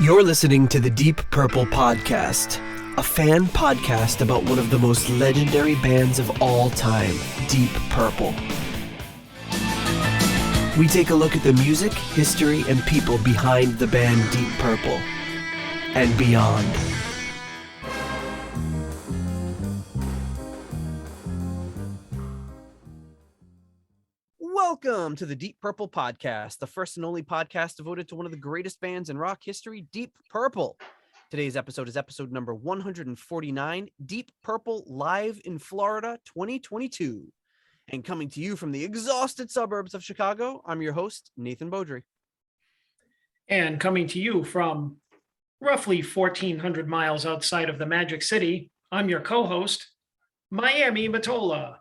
You're listening to the Deep Purple Podcast, a fan podcast about one of the most legendary bands of all time, Deep Purple. We take a look at the music, history, and people behind the band Deep Purple and beyond. Welcome to the Deep Purple Podcast, the first and only podcast devoted to one of the greatest bands in rock history, Deep Purple. Today's episode is episode number 149, Deep Purple Live in Florida 2022. And coming to you from the exhausted suburbs of Chicago, I'm your host, Nathan Beaudry. And coming to you from roughly 1,400 miles outside of the Magic City, I'm your co-host, Miami Matola.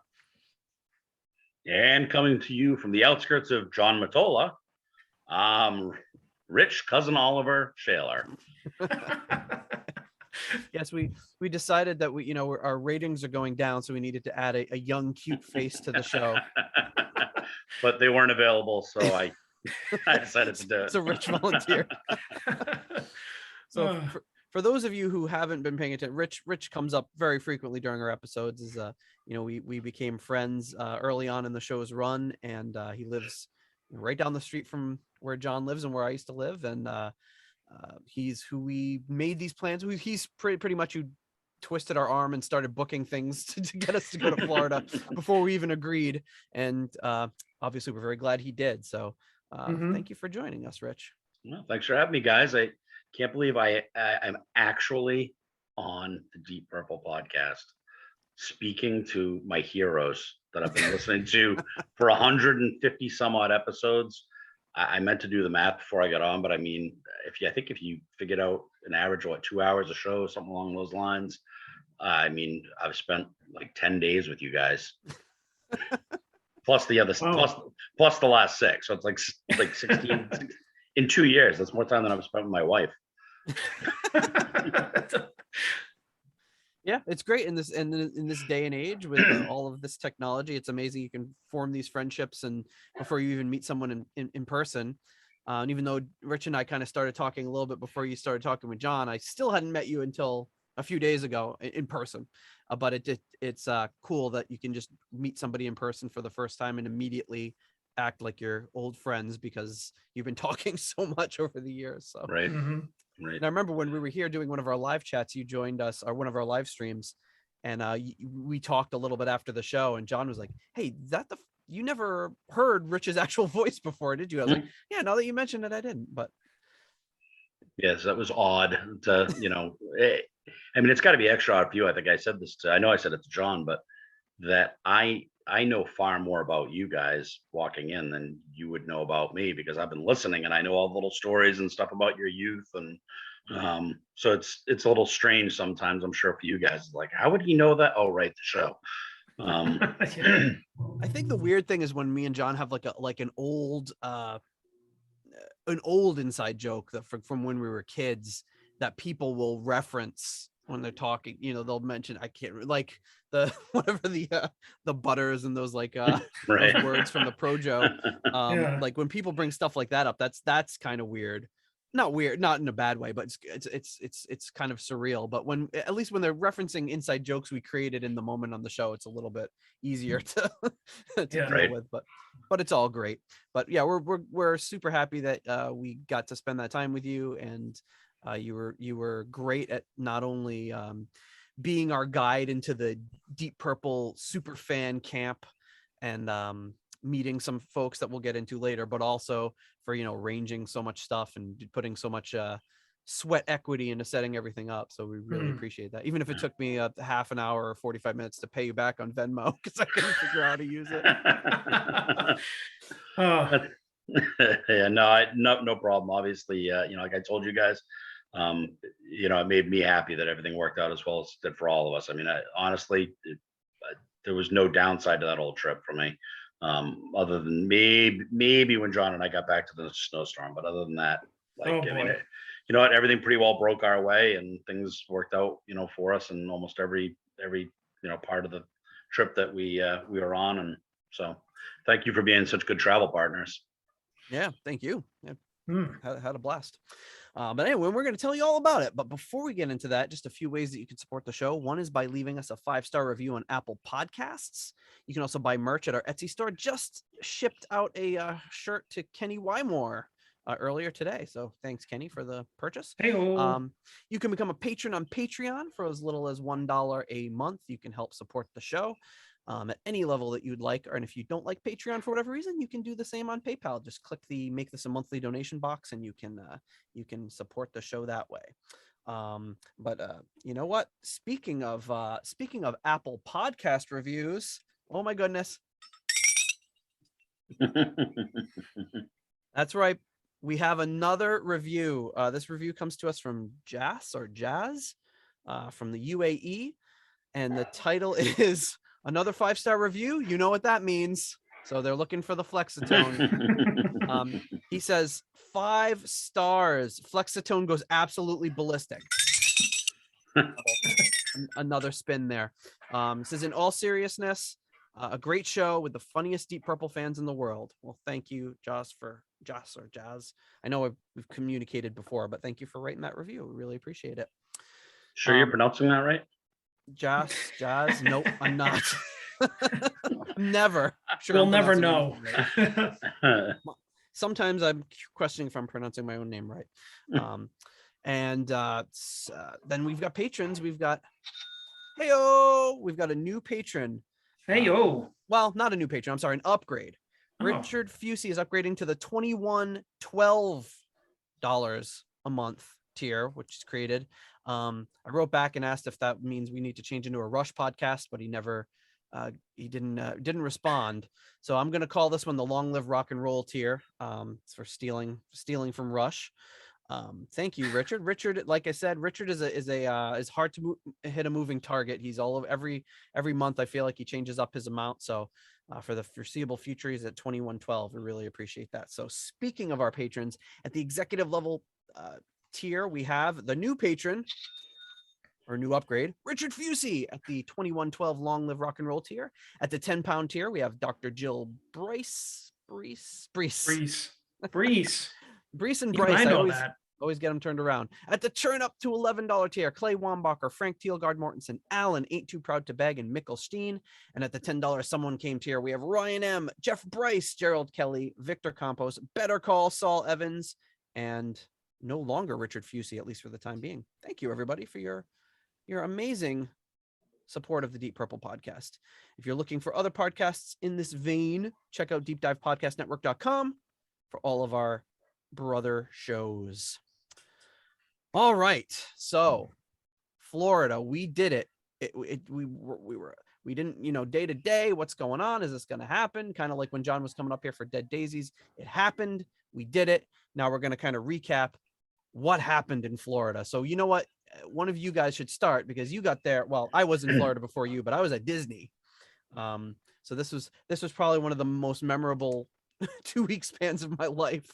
And coming to you from the outskirts of John Matola, Rich Cousin Oliver Shaler. Yes, we decided that our ratings are going down, so we needed to add a young, cute face to the show. But they weren't available, so I decided to do it. So Rich volunteered. So for those of you who haven't been paying attention, Rich comes up very frequently during our episodes. We became friends early on in the show's run, and he lives right down the street from where John lives and where I used to live, and he's who we made these plans. He's pretty much who twisted our arm and started booking things to get us to go to Florida before we even agreed, and obviously we're very glad he did. So thank you for joining us, Rich. Well, thanks for having me, guys. I can't believe I'm actually on the Deep Purple podcast, speaking to my heroes that I've been listening to for 150 some odd episodes. I meant to do the math before I got on, but I mean, if you figured out an average of 2 hours a show, something along those lines, I mean, I've spent like 10 days with you guys, plus the other, plus the last 6. So it's like 16 in 2 years. That's more time than I've spent with my wife. Yeah, it's great in this day and age with all of this technology. It's amazing you can form these friendships and before you even meet someone in person. And even though Rich and I kind of started talking a little bit before you started talking with John, I still hadn't met you until a few days ago in person. But it's cool that you can just meet somebody in person for the first time and immediately act like you're old friends because you've been talking so much over the years. So Right. Mm-hmm. Right. And I remember when we were here doing one of our live chats, you joined us, or one of our live streams, and we talked a little bit after the show, and John was like, "Hey, you never heard Rich's actual voice before, did you?" I was like, "Yeah, now that you mentioned it, I didn't." But yes, that was odd to, I mean, it's got to be extra odd for you. I think I said it to John, but that I know far more about you guys walking in than you would know about me because I've been listening and I know all the little stories and stuff about your youth. And so it's a little strange sometimes, I'm sure, for you guys. Like, how would he know that? Oh, right, the show. I think the weird thing is when me and John have an old inside joke that from when we were kids that people will reference when they're talking. They'll mention, I can't, like the whatever the butters and those right. Those words from the Projo. Like when people bring stuff like that up, that's kind of weird. Not weird, not in a bad way, but it's kind of surreal. But at least when they're referencing inside jokes we created in the moment on the show, it's a little bit easier to deal with. But it's all great. But yeah, we're super happy that we got to spend that time with you, and you were great at not only being our guide into the Deep Purple super fan camp and meeting some folks that we'll get into later, but also for arranging so much stuff and putting so much sweat equity into setting everything up. So we really appreciate that, even if it took me a half an hour or 45 minutes to pay you back on Venmo because I couldn't figure out how to use it. Yeah, no problem. Obviously, like I told you guys, it made me happy that everything worked out as well as it did for all of us. I mean, honestly, there was no downside to that whole trip for me, other than maybe when John and I got back to the snowstorm. But other than that, everything pretty well broke our way, and things worked out, for us in almost every part of the trip that we were on. And so, thank you for being such good travel partners. Yeah, thank you. Yeah. Had a blast. But anyway, we're going to tell you all about it. But before we get into that, just a few ways that you can support the show. One is by leaving us a 5-star review on Apple Podcasts. You can also buy merch at our Etsy store. Just shipped out a shirt to Kenny Wymore earlier today. So thanks, Kenny, for the purchase. Hey-o. You can become a patron on Patreon for as little as $1 a month. You can help support the show at any level that you'd like. And if you don't like Patreon for whatever reason, you can do the same on PayPal. Just click the make this a monthly donation box, and you can support the show that way. But you know what? Speaking of Apple Podcast reviews, oh my goodness, that's right. We have another review. This review comes to us from Jazz from the UAE, and the title is another 5-star review. You know what that means. So they're looking for the Flexitone. He says 5 stars. Flexitone goes absolutely ballistic. Another spin there. Says, in all seriousness, a great show with the funniest Deep Purple fans in the world. Well, thank you, Jazz. I know we've communicated before, but thank you for writing that review. We really appreciate it. Sure, you're pronouncing that right? Jazz. Nope, I'm not. Never. Sure, We'll never know. Right. Sometimes I'm questioning if I'm pronouncing my own name right. And then we've got patrons. We've got a new patron. Well, not a new patron. I'm sorry, an upgrade. Richard Fusey is upgrading to the $21.12 a month tier, which is created. I wrote back and asked if that means we need to change into a Rush podcast, but he didn't respond. So I'm going to call this one the Long Live Rock and Roll tier. It's for stealing from Rush. Thank you, Richard. Richard, like I said, Richard is hard to hit a moving target. He's all of every month. I feel like he changes up his amount. So for the foreseeable future, he's at $21.12. We really appreciate that. So speaking of our patrons, at the executive level tier, we have the new patron or new upgrade, Richard Fusey, at the $21.12 Long Live Rock and Roll tier. At the £10 tier, we have Dr. Jill Brees and Bryce. I always get them turned around. At the turn up to $11 tier, Clay Wambacher, Frank Thielgard Mortensen, Alan Ain't Too Proud to Beg, and Mikkel Steen. And at the $10 Someone Came tier, we have Ryan M, Jeff Bryce, Gerald Kelly, Victor Campos, Better Call Saul Evans, and no longer Richard Fusey, at least for the time being. Thank you, everybody, for your amazing support of the Deep Purple podcast. If you're looking for other podcasts in this vein, check out deepdivepodcastnetwork.com for all of our brother shows. All right, so Florida, we did it. We didn't, day to day, what's going on? Is this going to happen? Kind of like when John was coming up here for Dead Daisies. It happened. We did it. Now we're going to kind of recap what happened in Florida. So you know what? One of you guys should start, because you got there. Well, I was in Florida before you, but I was at Disney. So this was probably one of the most memorable 2-week spans of my life,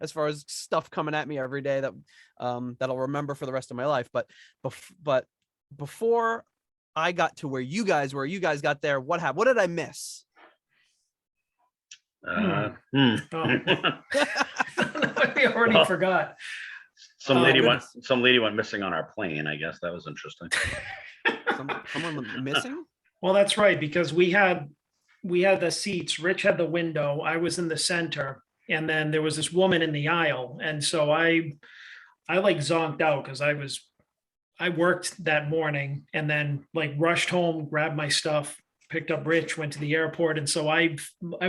as far as stuff coming at me every day that I'll remember for the rest of my life. But before I got to where you guys got there, what happened? What did I miss? We already forgot. Some lady went missing on our plane. I guess that was interesting. Someone went missing? Well, that's right, because we had the seats. Rich had the window. I was in the center, and then there was this woman in the aisle. And so I like zonked out because I worked that morning, and then like rushed home, grabbed my stuff, picked up Rich, went to the airport. And so I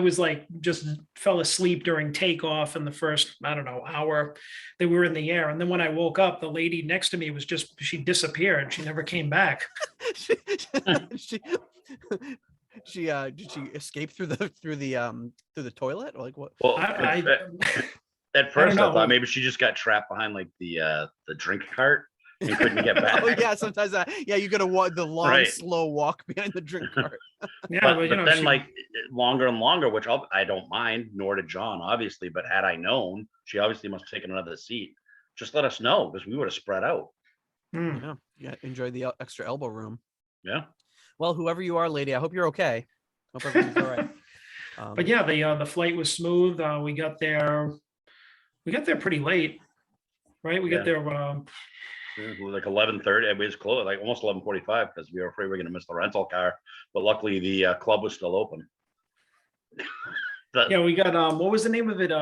was like, just fell asleep during takeoff in the first, I don't know, hour that we were in the air. And then when I woke up, the lady next to me was she disappeared. She never came back. Did she escape through the toilet? Or like what? Well, at first I thought maybe she just got trapped behind like the drink cart and couldn't get back. Oh yeah, sometimes you gotta walk the long, slow walk behind the drink cart. Yeah, but then like longer and longer, which I don't mind, nor did John, obviously. But had I known, she obviously must have taken another seat. Just let us know, because we would have spread out. Yeah, enjoy the extra elbow room. Yeah. Well, whoever you are, lady, I hope you're okay. Hope everything's all right. But yeah, the flight was smooth. We got there We got there pretty late, right? We got there like 11:30. It was close, like almost 11:45, because we were afraid we were going to miss the rental car. But luckily, the club was still open. Yeah, we got what was the name of it?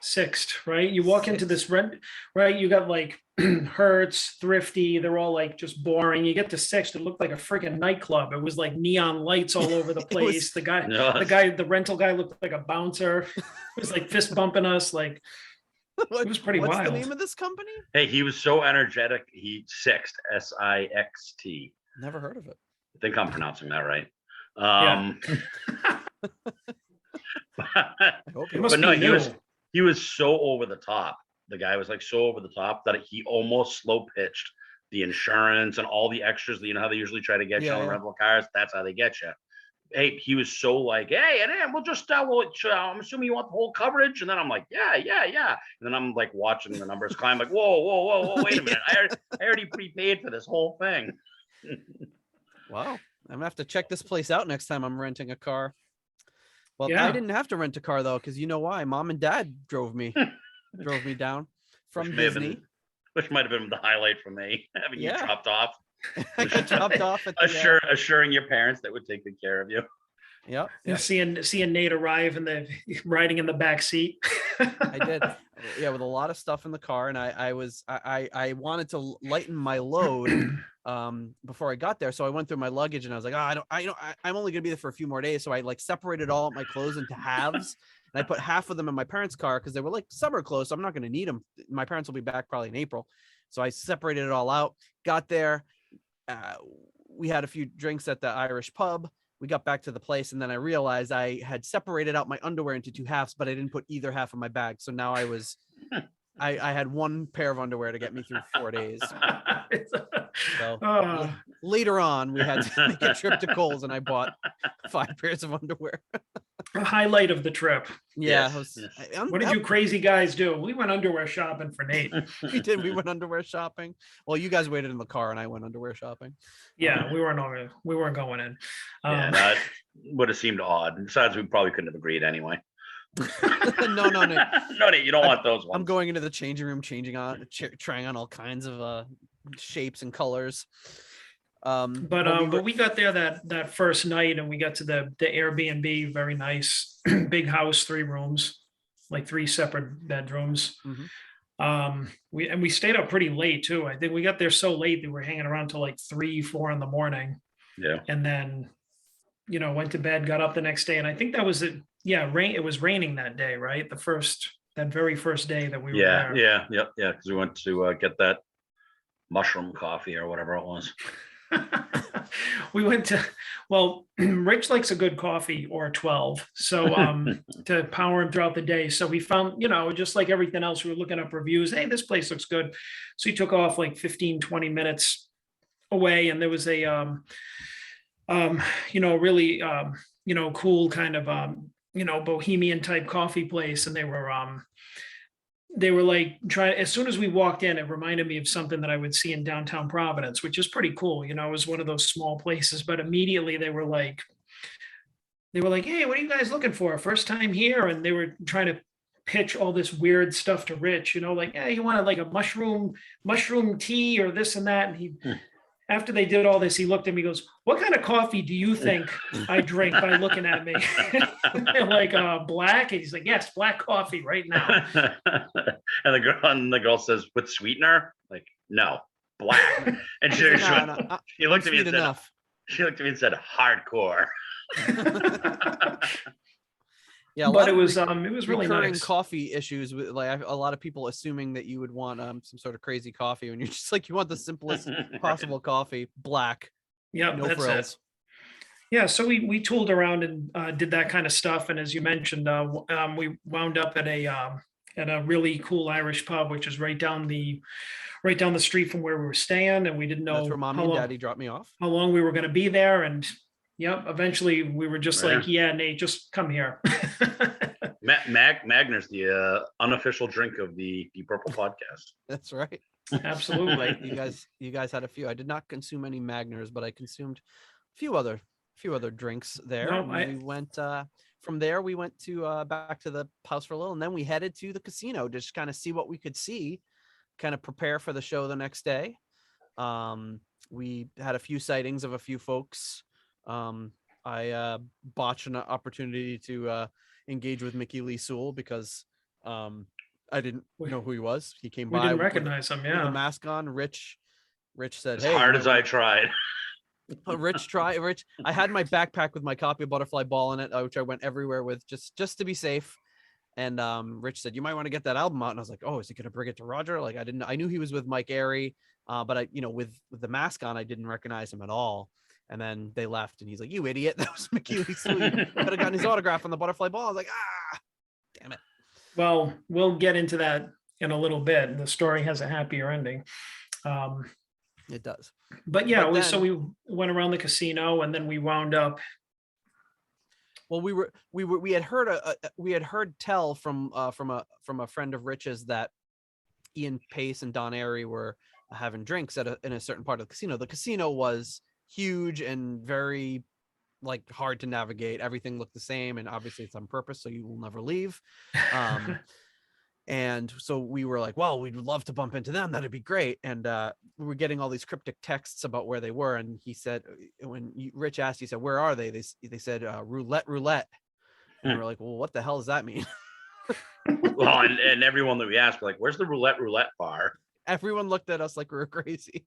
Sixth, right? You walk into this right? You got like Hertz, Thrifty, they're all like just boring. You get to Sixth, it looked like a freaking nightclub. It was like neon lights all over the place. The rental guy looked like a bouncer. It was like fist bumping us. Like it was pretty wild. What's the name of this company? Hey, he was so energetic. Sixth, SIXT. Never heard of it. I think I'm pronouncing that right. He was so over the top. The guy was like so over the top that he almost slow pitched the insurance and all the extras. You know how they usually try to get you on rental cars? That's how they get you. Hey, he was so like, hey, and then we'll just, I'm assuming you want the whole coverage. And then I'm like, yeah. And then I'm like watching the numbers climb, like, whoa, wait a minute. I already prepaid for this whole thing. Wow. I'm gonna have to check this place out next time I'm renting a car. Well, yeah. I didn't have to rent a car though, because you know why? Mom and Dad drove me down from Disney. Which might have been the highlight for me, having you dropped off. I got dropped off at assuring your parents that would take good care of you. Yep. Seeing Nate arrive and riding in the back seat. I did. Yeah, with a lot of stuff in the car, and I wanted to lighten my load before I got there, so I went through my luggage and I was like, I'm only gonna be there for a few more days, so I like separated all of my clothes into halves, and I put half of them in my parents' car because they were like summer clothes, so I'm not gonna need them. My parents will be back probably in April, so I separated it all out. Got there, we had a few drinks at the Irish pub. We got back to the place, and then I realized I had separated out my underwear into two halves, but I didn't put either half of my bag. So now I had one pair of underwear to get me through 4 days. So later on, we had to make a trip to Kohl's, and I bought 5 pairs of underwear. A highlight of the trip. Yeah. Yes. What did you crazy guys do? We went underwear shopping for Nate. We did. We went underwear shopping. Well, you guys waited in the car, and I went underwear shopping. Yeah, we weren't going in. That would have seemed odd. Besides, we probably couldn't have agreed anyway. No, Nate, you don't want those ones. I'm going into the changing room, trying on all kinds of shapes and colors. But we got there that first night, and we got to the Airbnb, very nice, big house, 3 rooms, like 3 separate bedrooms. Mm-hmm. We stayed up pretty late too. I think we got there so late that we're hanging around till like 3-4 in the morning. Yeah. And then, went to bed, got up the next day, and I think that was it. Yeah, it was raining that day, right? That very first day that we were there. Yeah. Because we went to get that mushroom coffee or whatever it was. We went to, Rich likes a good coffee or a 12, so to power him throughout the day. So we found, just like everything else, we were looking up reviews. Hey, this place looks good. So he took off like 15-20 minutes away, and there was a really cool kind of bohemian type coffee place, and they were like trying. As soon as we walked in, it reminded me of something that I would see in downtown Providence, which is pretty cool. It was one of those small places, but immediately they were like, hey, what are you guys looking for? First time here? And they were trying to pitch all this weird stuff to Rich, like, hey, you wanted like a mushroom tea or this and that. And after they did all this, he looked at me, goes, what kind of coffee do you think I drink by looking at me? Like black? And he's like, yes, black coffee right now. And the girl says, with sweetener? Like, no, black. And she looked at me and said, she looked at me and said, hardcore. Yeah, but it was really nice. Coffee issues with like a lot of people assuming that you would want some sort of crazy coffee when you're just like, you want the simplest possible coffee, black. Yeah, no frills. Yeah, so we tooled around and did that kind of stuff, and as you mentioned, we wound up at a really cool Irish pub, which is right down the street from where we were staying, and we didn't know. That's where Mommy and Daddy dropped me off. How long we were going to be there, and eventually we were just like, yeah, Nate, just come here. Magner's the unofficial drink of the Purple podcast. That's right. Absolutely. You guys had a few. I did not consume any Magners, but I consumed a few other drinks there. No, we went from there we went to back to the house for a little, and then we headed to the casino to just kind of see what we could see, kind of prepare for the show the next day. We had a few sightings of a few folks. I botched an opportunity to engage with Mickey Lee Sewell because I didn't know who he was. He came We by didn't recognize him. with Yeah. a mask on. Rich said, As "Hey, hard as I tried. Rich, I had my backpack with my copy of Butterfly Ball in it, which I went everywhere with just to be safe." And Rich said, "You might want to get that album out." And I was like, "Oh, is he going to bring it to Roger?" Like I knew he was with Mike Airey, but I, with the mask on, I didn't recognize him at all. And then they left, and he's like, "You idiot! That was Mickey Lee Sewell. You could have gotten his autograph on the Butterfly Ball." I was like, damn it. Well, we'll get into that in a little bit. The story has a happier ending. It does. But yeah, But so we went around the casino, and then we wound up. Well, we had heard tell from a friend of Rich's that Ian Paice and Don Airey were having drinks in a certain part of the casino. The casino was huge and very hard to navigate. Everything looked the same, and obviously it's on purpose, so you will never leave. And so we were like, well, we'd love to bump into them. That'd be great. And we were getting all these cryptic texts about where they were. And he said, when Rich asked, he said, "Where are they?" They said, roulette. And we're like, well, what the hell does that mean? Well, and everyone that we asked, like, where's the roulette bar? Everyone looked at us like we were crazy.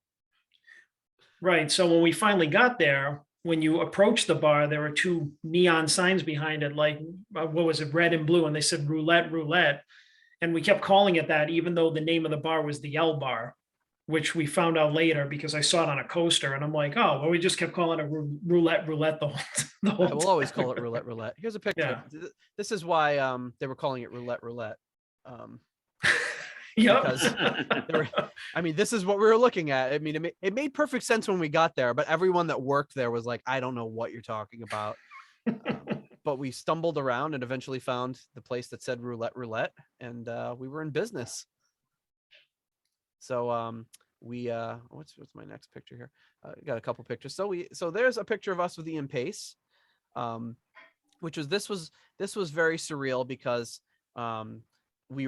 Right. So when we finally got there, when you approach the bar, there were two neon signs behind it, like, what was it, red and blue. And they said roulette. And we kept calling it that, even though the name of the bar was the L Bar, which we found out later because I saw it on a coaster. And I'm like, oh, well, we just kept calling it roulette the whole We'll always call it roulette. Here's a picture. Yeah. This is why they were calling it roulette. Yep. Because this is what we were looking at. I mean, it made perfect sense when we got there, but everyone that worked there was like, I don't know what you're talking about. But we stumbled around and eventually found the place that said roulette, and we were in business. So we what's my next picture here? Got a couple pictures. So there's a picture of us with Ian Paice, which was this was very surreal because we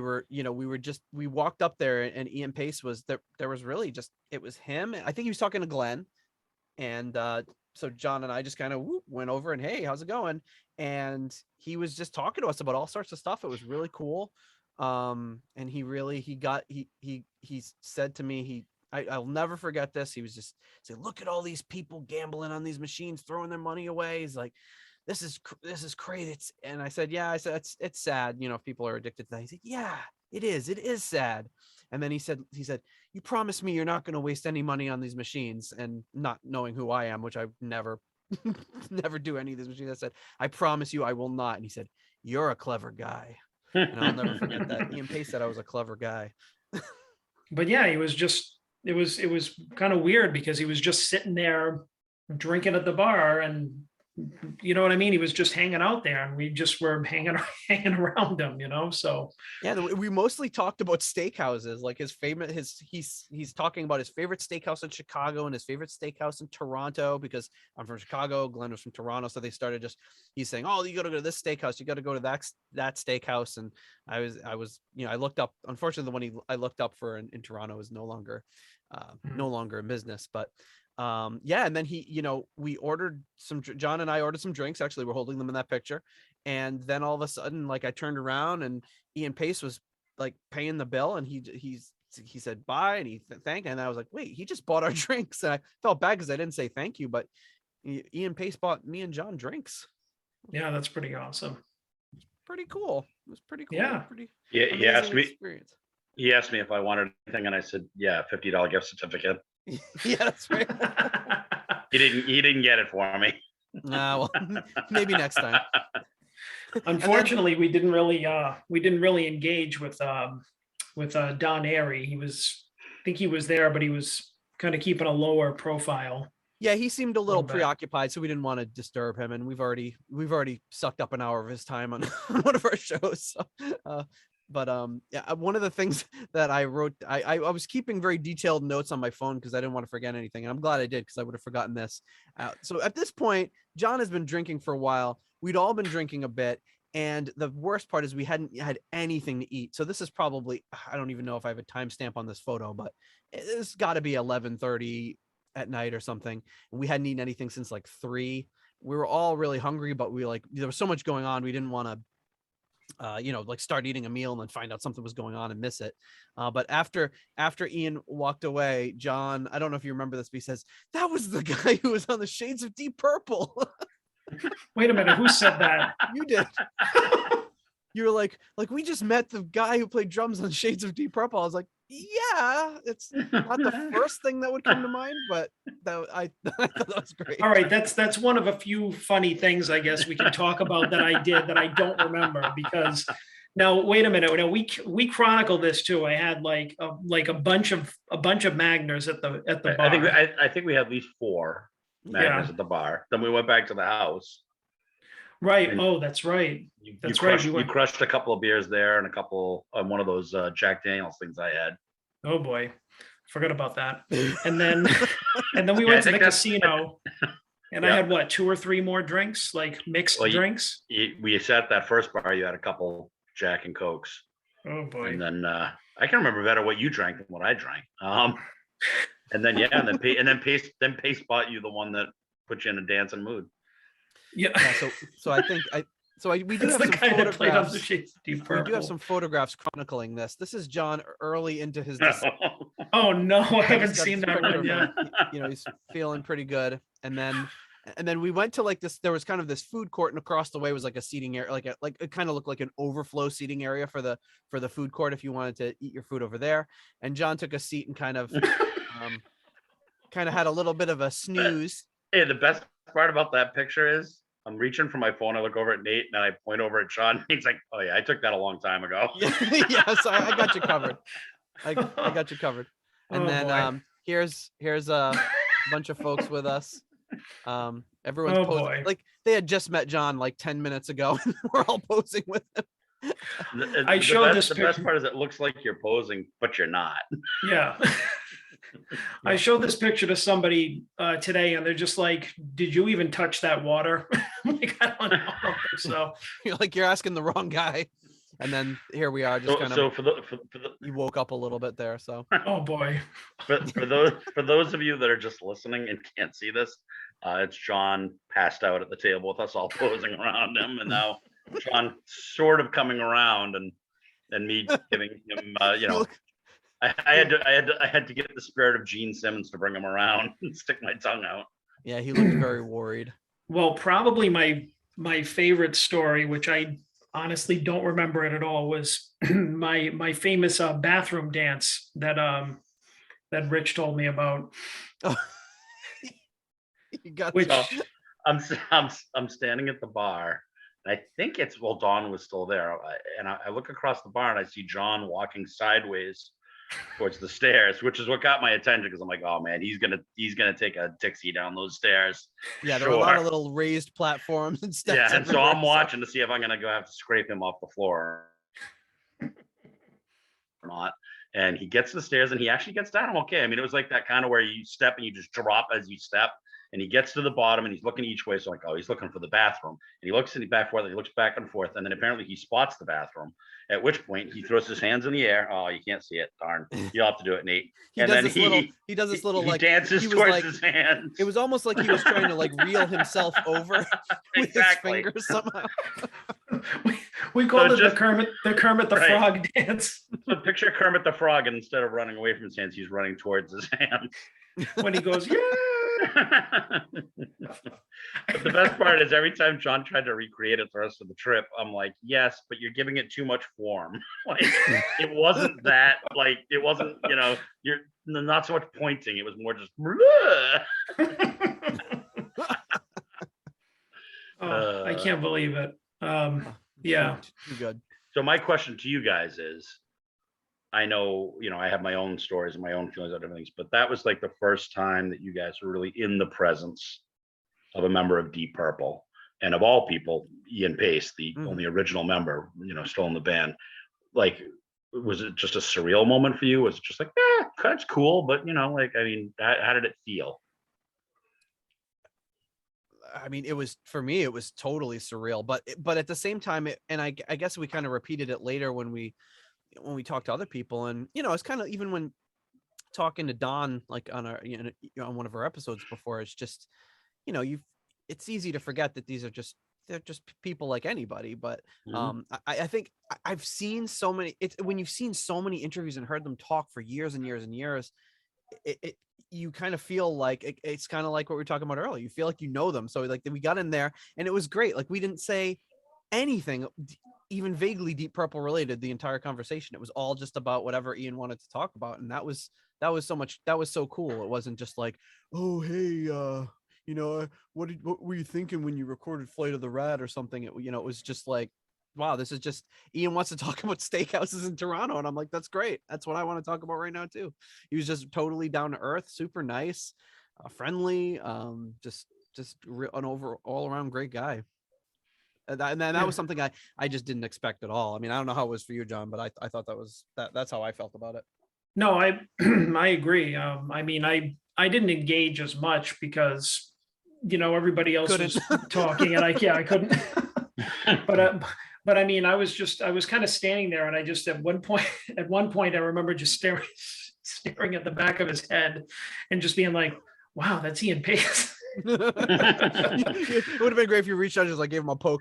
walked up there and Ian Paice was there. There was really just, it was him. I think he was talking to Glenn, and so John and I just kind of went over and, hey, how's it going? And he was just talking to us about all sorts of stuff. It was really cool. And he said to me, I'll never forget this. He was just saying, look at all these people gambling on these machines, throwing their money away. He's like, this is crazy. And I said, it's sad. If people are addicted to that. He said, yeah, it is sad. And then he said, you promise me you're not going to waste any money on these machines. And not knowing who I am, which I never do any of these machines, I said, I promise you I will not. And he said, you're a clever guy. And I'll never forget that. Ian Paice said I was a clever guy. But yeah, it was kind of weird because he was just sitting there drinking at the bar, and you know what I mean? He was just hanging out there, and we just were hanging around him, so. Yeah, we mostly talked about steakhouses, like he's talking about his favorite steakhouse in Chicago and his favorite steakhouse in Toronto, because I'm from Chicago, Glenn was from Toronto. So they started he's saying, oh, you got to go to this steakhouse, you got to go to that steakhouse. And I was, I looked up, unfortunately, the one I looked up for in Toronto is no longer in business, but and then John and I ordered some drinks. Actually, we're holding them in that picture. And then all of a sudden, I turned around and Ian Paice was paying the bill, and he said bye, and he thanked, and I was like, wait, he just bought our drinks. And I felt bad because I didn't say thank you, but Ian Paice bought me and John drinks. Yeah, that's pretty awesome. Pretty cool. It was pretty cool. Yeah. He asked me. Experience. He asked me if I wanted anything, and I said, yeah, $50 gift certificate. Yeah, that's right. He didn't get it for me. Well, maybe next time. Unfortunately, we didn't really engage with Don Airey. I think he was there, but he was kind of keeping a lower profile. Yeah, he seemed a little preoccupied, so we didn't want to disturb him. And we've already sucked up an hour of his time on one of our shows. So, but one of the things that I wrote, I was keeping very detailed notes on my phone because I didn't want to forget anything, and I'm glad I did, because I would have forgotten this. So at this point, John has been drinking for a while. we'd all been drinking a bit. And the worst part is we hadn't had anything to eat. So this is probably, I don't even know if I have a timestamp on this photo, but it's got to be 11:30 at night or something. And we hadn't eaten anything since like 3. We were all really hungry, but there was so much going on. We didn't want to like start eating a meal and then find out something was going on and miss it. But after Ian walked away, John, I don't know if you remember this, but he says, that was the guy who was on the Shades of Deep Purple. Wait a minute, who said that? You did. You were like, we just met the guy who played drums on Shades of Deep Purple. I was like, yeah, it's not the first thing that would come to mind, but I thought that was great. All right, that's one of a few funny things I guess we can talk about that I did that I don't remember, because now wait a minute. Now we chronicle this too. I had like a bunch of Magners at the bar. I think we had at least 4 Magners at the bar. Then we went back to the house. Right. Oh, that's right. You crushed a couple of beers there and a couple on one of those Jack Daniels things I had. Oh boy, forgot about that. And then we went to the casino, and I had what, 2 or 3 more drinks, like mixed drinks. We sat at that first bar. You had a couple Jack and Cokes. Oh boy. And then I can remember better what you drank than what I drank. And then Pace bought you the one that put you in a dancing mood. Yeah. So I think we do have some photographs. We do have some photographs chronicling this. This is John early into his. Oh no, I haven't seen that one yet. He's feeling pretty good, and then we went to like this. There was kind of this food court, and across the way was like a seating area, like it kind of looked like an overflow seating area for the food court if you wanted to eat your food over there. And John took a seat and kind of had a little bit of a snooze. Hey, the best part about that picture is I'm reaching for my phone. I look over at Nate and I point over at Sean. He's like, "Oh yeah, I took that a long time ago." Yes, I got you covered. I got you covered. And then here's a bunch of folks with us. Everyone's posing. Like they had just met John like 10 minutes ago, and we're all posing with him. The best part is it looks like you're posing, but you're not. Yeah. I showed this picture to somebody today, and they're just like, "Did you even touch that water?" I'm like, I don't know. So you're asking the wrong guy. And then here we are, just you woke up a little bit there. So oh boy. For those of you that are just listening and can't see this, it's John passed out at the table with us all posing around him, and now John sort of coming around, and me giving him I had to get the spirit of Gene Simmons to bring him around and stick my tongue out. Yeah, he looked very worried. Well, probably my favorite story, which I honestly don't remember it at all, was my famous bathroom dance that Rich told me about. You got which I'm standing at the bar. I think Dawn was still there, and I look across the bar and I see John walking sideways towards the stairs, which is what got my attention, because I'm like, oh man, he's gonna take a Dixie down those stairs. Yeah, there were a lot of little raised platforms and steps. Yeah, and so I'm watching to see if I'm gonna have to scrape him off the floor or not. And he gets to the stairs and he actually gets down okay. I mean, it was like that kind of where you step and you just drop as you step. And he gets to the bottom and he's looking each way. So like, oh, he's looking for the bathroom. And he looks in the back forth, and he looks back and forth. And then apparently he spots the bathroom, at which point he throws his hands in the air. Oh, you can't see it. Darn. You'll have to do it, Nate. He does this little he dances towards his hands. It was almost like he was trying to like reel himself over with his fingers somehow. We called it the Kermit the Frog dance. So picture Kermit the Frog, and instead of running away from his hands, he's running towards his hands. When he goes, yeah. But the best part is every time John tried to recreate it the rest of the trip, I'm like, yes, but you're giving it too much form. Like it wasn't that, like it wasn't, you're not so much pointing, it was more just I can't believe it. Yeah. Too good. So my question to you guys is, I know, I have my own stories and my own feelings on different things, but that was like the first time that you guys were really in the presence of a member of Deep Purple, and of all people, Ian Paice, the only original member, still in the band. Like, was it just a surreal moment for you? Was it just like, that's cool, but how did it feel? I mean, it was, for me, it was totally surreal, but at the same time, and I guess we kind of repeated it later when we talked to other people, and it's kind of, even when talking to Don, like on our, on one of our episodes before, it's just, it's easy to forget that they're just people like anybody. But I think I've seen so many, it's when you've seen so many interviews and heard them talk for years and years and years, you kind of feel like it's kind of like what we were talking about earlier. You feel like them. So like we got in there and it was great. Like we didn't say anything even vaguely Deep Purple related the entire conversation. It was all just about whatever Ian wanted to talk about, and that was so cool. It wasn't just like, oh hey, what were you thinking when you recorded Flight of the Rat or something? It was just like, wow, this is just, Ian wants to talk about steakhouses in Toronto, and I'm like, that's great. That's what I want to talk about right now too. He was just totally down to earth, super nice, friendly, just an all around great guy. And that was something I just didn't expect at all. I mean, I don't know how it was for you, John, but I thought that's how I felt about it. No, I I agree. I mean, I didn't engage as much because everybody else was talking, and I couldn't. But I mean, I was kind of standing there, and I just at one point I remember just staring at the back of his head and just being like, wow, that's Ian Paice. It would have been great if you reached out and just like gave him a poke.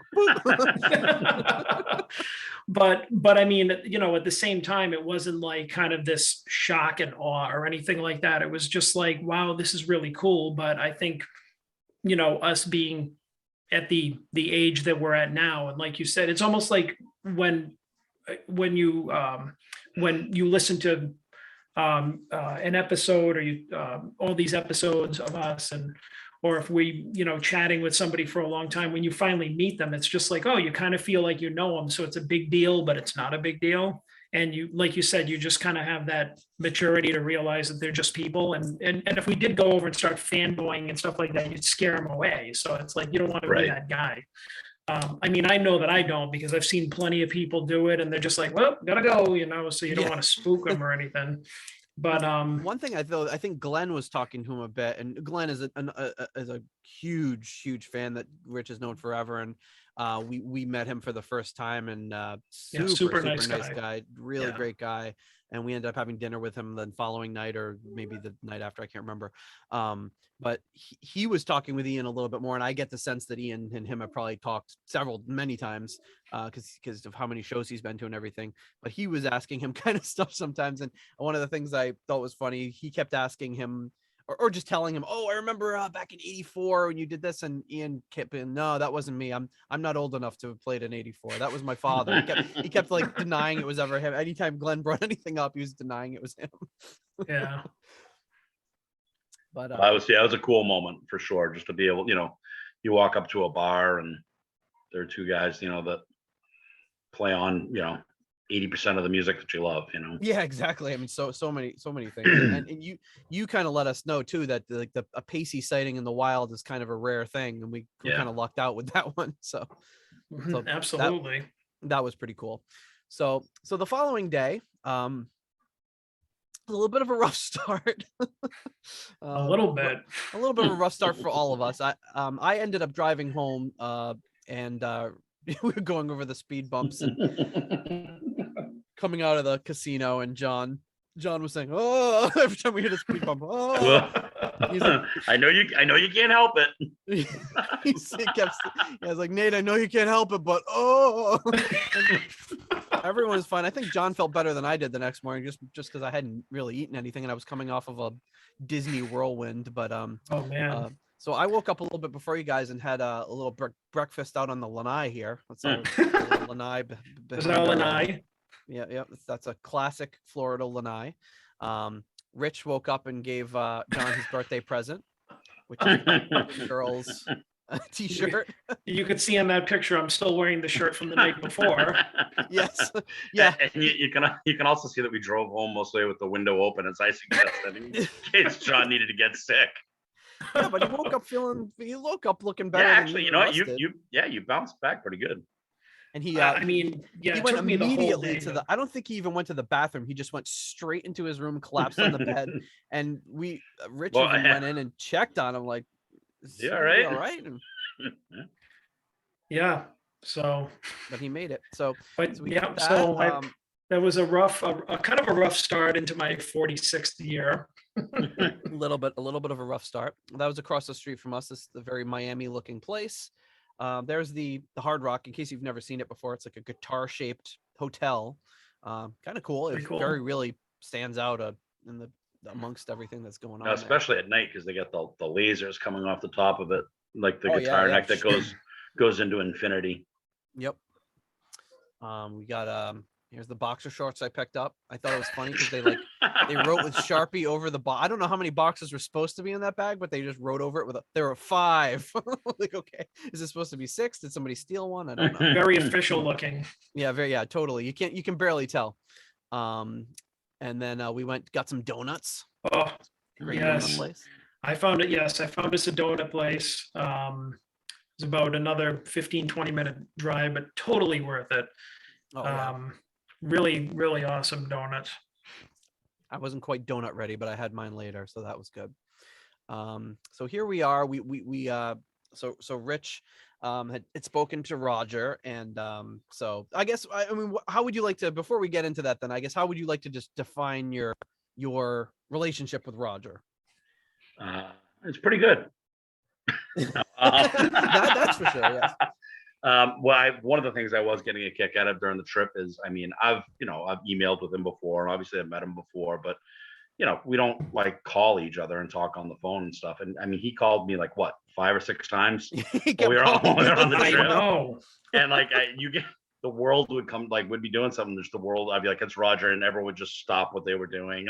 But I mean, at the same time, it wasn't like kind of this shock and awe or anything like that. It was just like, wow, this is really cool. But I think, us being at the age that we're at now, and like you said, it's almost like when you listen to an episode, or all these episodes of us, or if we, chatting with somebody for a long time, when you finally meet them, it's just like, oh, you kind of feel like them. So it's a big deal, but it's not a big deal. And you, like you said, you just kind of have that maturity to realize that they're just people. And if we did go over and start fanboying and stuff like that, you'd scare them away. So it's like, you don't want to be that guy. I mean, I know that I don't, because I've seen plenty of people do it, and they're just like, well, gotta go, so you don't want to spook them or anything. But one thing I think Glenn was talking to him a bit, and Glenn is a huge fan that Rich has known forever, and we met him for the first time, and super nice guy, really great guy, and we ended up having dinner with him the following night, or maybe the night after, I can't remember. But he was talking with Ian a little bit more, and I get the sense that Ian and him have probably talked many times, because of how many shows he's been to and everything. But he was asking him kind of stuff sometimes, and one of the things I thought was funny, he kept asking him, or just telling him, oh, I remember back in '84 when you did this, and Ian kept in, no, that wasn't me. I'm not old enough to have played in '84. That was my father. He kept like denying it was ever him. Anytime Glenn brought anything up, he was denying it was him. Yeah. But that was a cool moment for sure, just to be able, you walk up to a bar and there are two guys, that play on, 80% of the music that you love, Yeah, exactly. I mean, so many things. and you kind of let us know too that like a pacey sighting in the wild is kind of a rare thing, and we kind of lucked out with that one. So absolutely, that was pretty cool. So the following day, a little bit of a rough start. a little bit of a rough start for all of us. I ended up driving home, and we were going over the speed bumps and coming out of the casino, and John was saying, oh, every time we hit a speed bump, oh. He's like, I know you can't help it. I was like, Nate, I know you can't help it, but oh. Everyone was fine. I think John felt better than I did the next morning, just because I hadn't really eaten anything, and I was coming off of a Disney whirlwind. But oh man. So I woke up a little bit before you guys and had a little breakfast out on the lanai here. That's our lanai. Is that a lanai? Yeah, that's a classic Florida lanai. Rich woke up and gave John his birthday present, which is the girl's t-shirt. You could see in that picture I'm still wearing the shirt from the night before. Yes. Yeah. And you can also see that we drove home mostly with the window open, as I suggested, in case John needed to get sick. Yeah, but he woke up looking better. Yeah, actually, you bounced back pretty good. And he he went immediately to I don't think he even went to the bathroom. He just went straight into his room, collapsed on the bed, and Rich even went in and checked on him, like, is he all right? All right? And Yeah. So, but he made it. So, but we yeah, did that. so that was a kind of a rough start into my 46th year. a little bit of a rough start. That was across the street from us. This is the very Miami looking place. There's the Hard Rock. In case you've never seen it before, it's like a guitar shaped hotel. Kind of cool. It very really stands out in the amongst everything that's going on. Especially at night, because they got the lasers coming off the top of it, like the guitar neck that goes into infinity. Yep. We got here's the boxer shorts I picked up. I thought it was funny because they wrote with Sharpie over the I don't know how many boxes were supposed to be in that bag, but they just wrote over it there were 5. Like, okay, is it supposed to be 6? Did somebody steal one? I don't know. Very official looking. Yeah, totally. You can barely tell. And then we got some donuts. Oh, great donut place. I found us a donut place. It's about another 15-20 minute drive, but totally worth it. Really, really awesome donuts. I wasn't quite donut ready, but I had mine later, so that was good. So here we are. So Rich had spoken to Roger, and so I guess I mean, how would you like to, before we get into that, then I guess how would you like to just define your relationship with Roger? It's pretty good. That's for sure. Yes. One of the things I was getting a kick out of during the trip is, I mean, I've emailed with him before, and obviously I've met him before, but we don't like call each other and talk on the phone and stuff. And I mean, he called me like what, 5 or 6 times while we were on the trip. And like, the world would come, like, would be doing something. There's the world. I'd be like, it's Roger, and everyone would just stop what they were doing.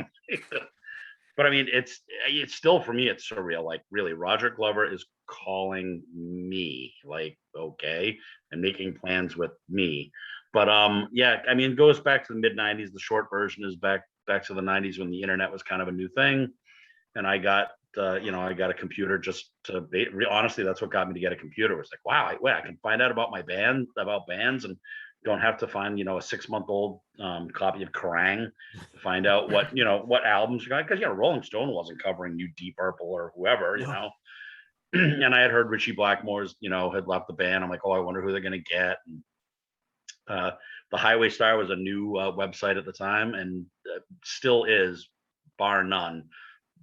But I mean, it's still, for me, it's surreal. Like, really, Roger Glover is calling me, like, okay, and making plans with me. But yeah, I mean, it goes back to the mid 90s. The short version is back to the 90s when the internet was kind of a new thing. And I got I got a computer just to honestly, that's what got me to get a computer. It was like, wow, I can find out about bands, and don't have to find a 6-month-old copy of Kerrang to find out what what albums you got, because Rolling Stone wasn't covering New Deep Purple or whoever. And I had heard Ritchie Blackmore's had left the band. I'm like, oh, I wonder who they're gonna get. And the Highway Star was a new website at the time, and still is, bar none,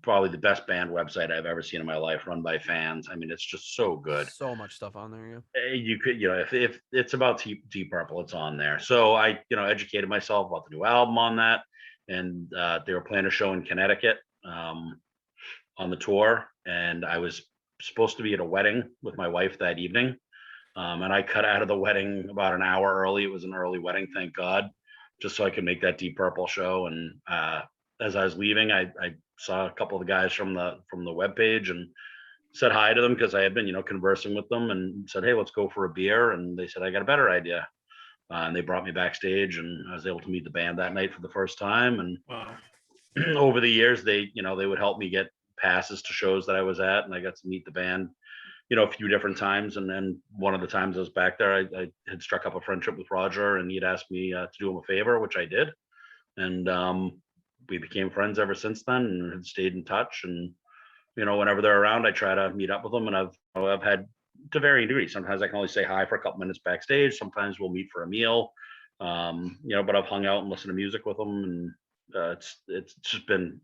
probably the best band website I've ever seen in my life, run by fans. I mean, it's just so good. So much stuff on there. Yeah. You could, if it's about Deep Purple, it's on there. So I, educated myself about the new album on that, and they were playing a show in Connecticut on the tour, and I was supposed to be at a wedding with my wife that evening. And I cut out of the wedding about an hour early. It was an early wedding, thank God, just so I could make that Deep Purple show. And as I was leaving, I saw a couple of the guys from the webpage and said hi to them, because I had been, conversing with them, and said, hey, let's go for a beer. And they said, I got a better idea. And they brought me backstage, and I was able to meet the band that night for the first time. And wow. Over the years, they would help me get passes to shows that I was at, and I got to meet the band a few different times. And then one of the times I was back there, I had struck up a friendship with Roger, and he'd asked me to do him a favor, which I did. And we became friends ever since then, and had stayed in touch. And whenever they're around, I try to meet up with them. And I've had, to varying degrees, sometimes I can only say hi for a couple minutes backstage. Sometimes we'll meet for a meal. But I've hung out and listened to music with them, and it's just been,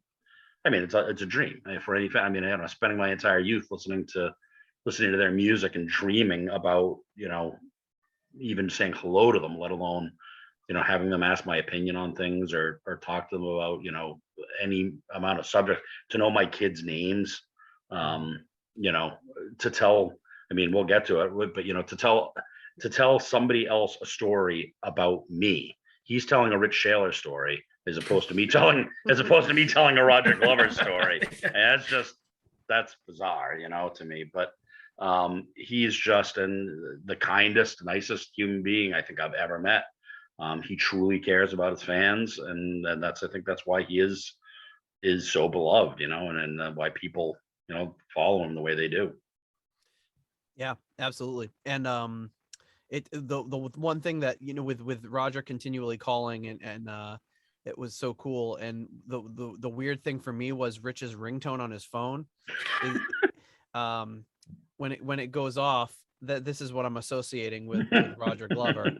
I mean, it's a dream for any fan. I mean, spending my entire youth listening to their music and dreaming about, even saying hello to them, let alone, having them ask my opinion on things, or talk to them about, any amount of subject, to know my kids' names, to tell, I mean, we'll get to it, but, to tell somebody else a story about me. He's telling a Rich Shaler story as opposed to me telling a Roger Glover story. And that's bizarre, to me. But he's just the kindest, nicest human being I think I've ever met. He truly cares about his fans, and I think that's why he is so beloved, and why people, follow him the way they do. Yeah, absolutely. And the one thing that with Roger continually calling, and it was so cool. And the weird thing for me was Rich's ringtone on his phone. When it goes off, that this is what I'm associating with Roger Glover.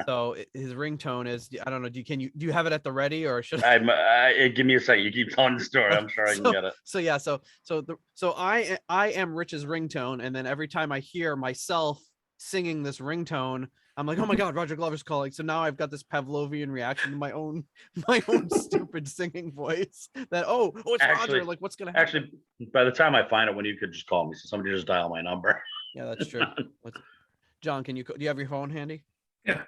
So his ringtone is, I don't know, do you have it at the ready, or should give me a second. You keep telling the story. I'm sure I can get it. So yeah, so I am Rich's ringtone, and then every time I hear myself singing this ringtone, I'm like, oh my God, Roger Glover's calling. So now I've got this Pavlovian reaction to my own stupid singing voice that, it's Roger. Like, what's going to happen? Actually, by the time I find it, when you could just call me, so somebody just dial my number. Yeah, that's true. John, do you have your phone handy? Yeah.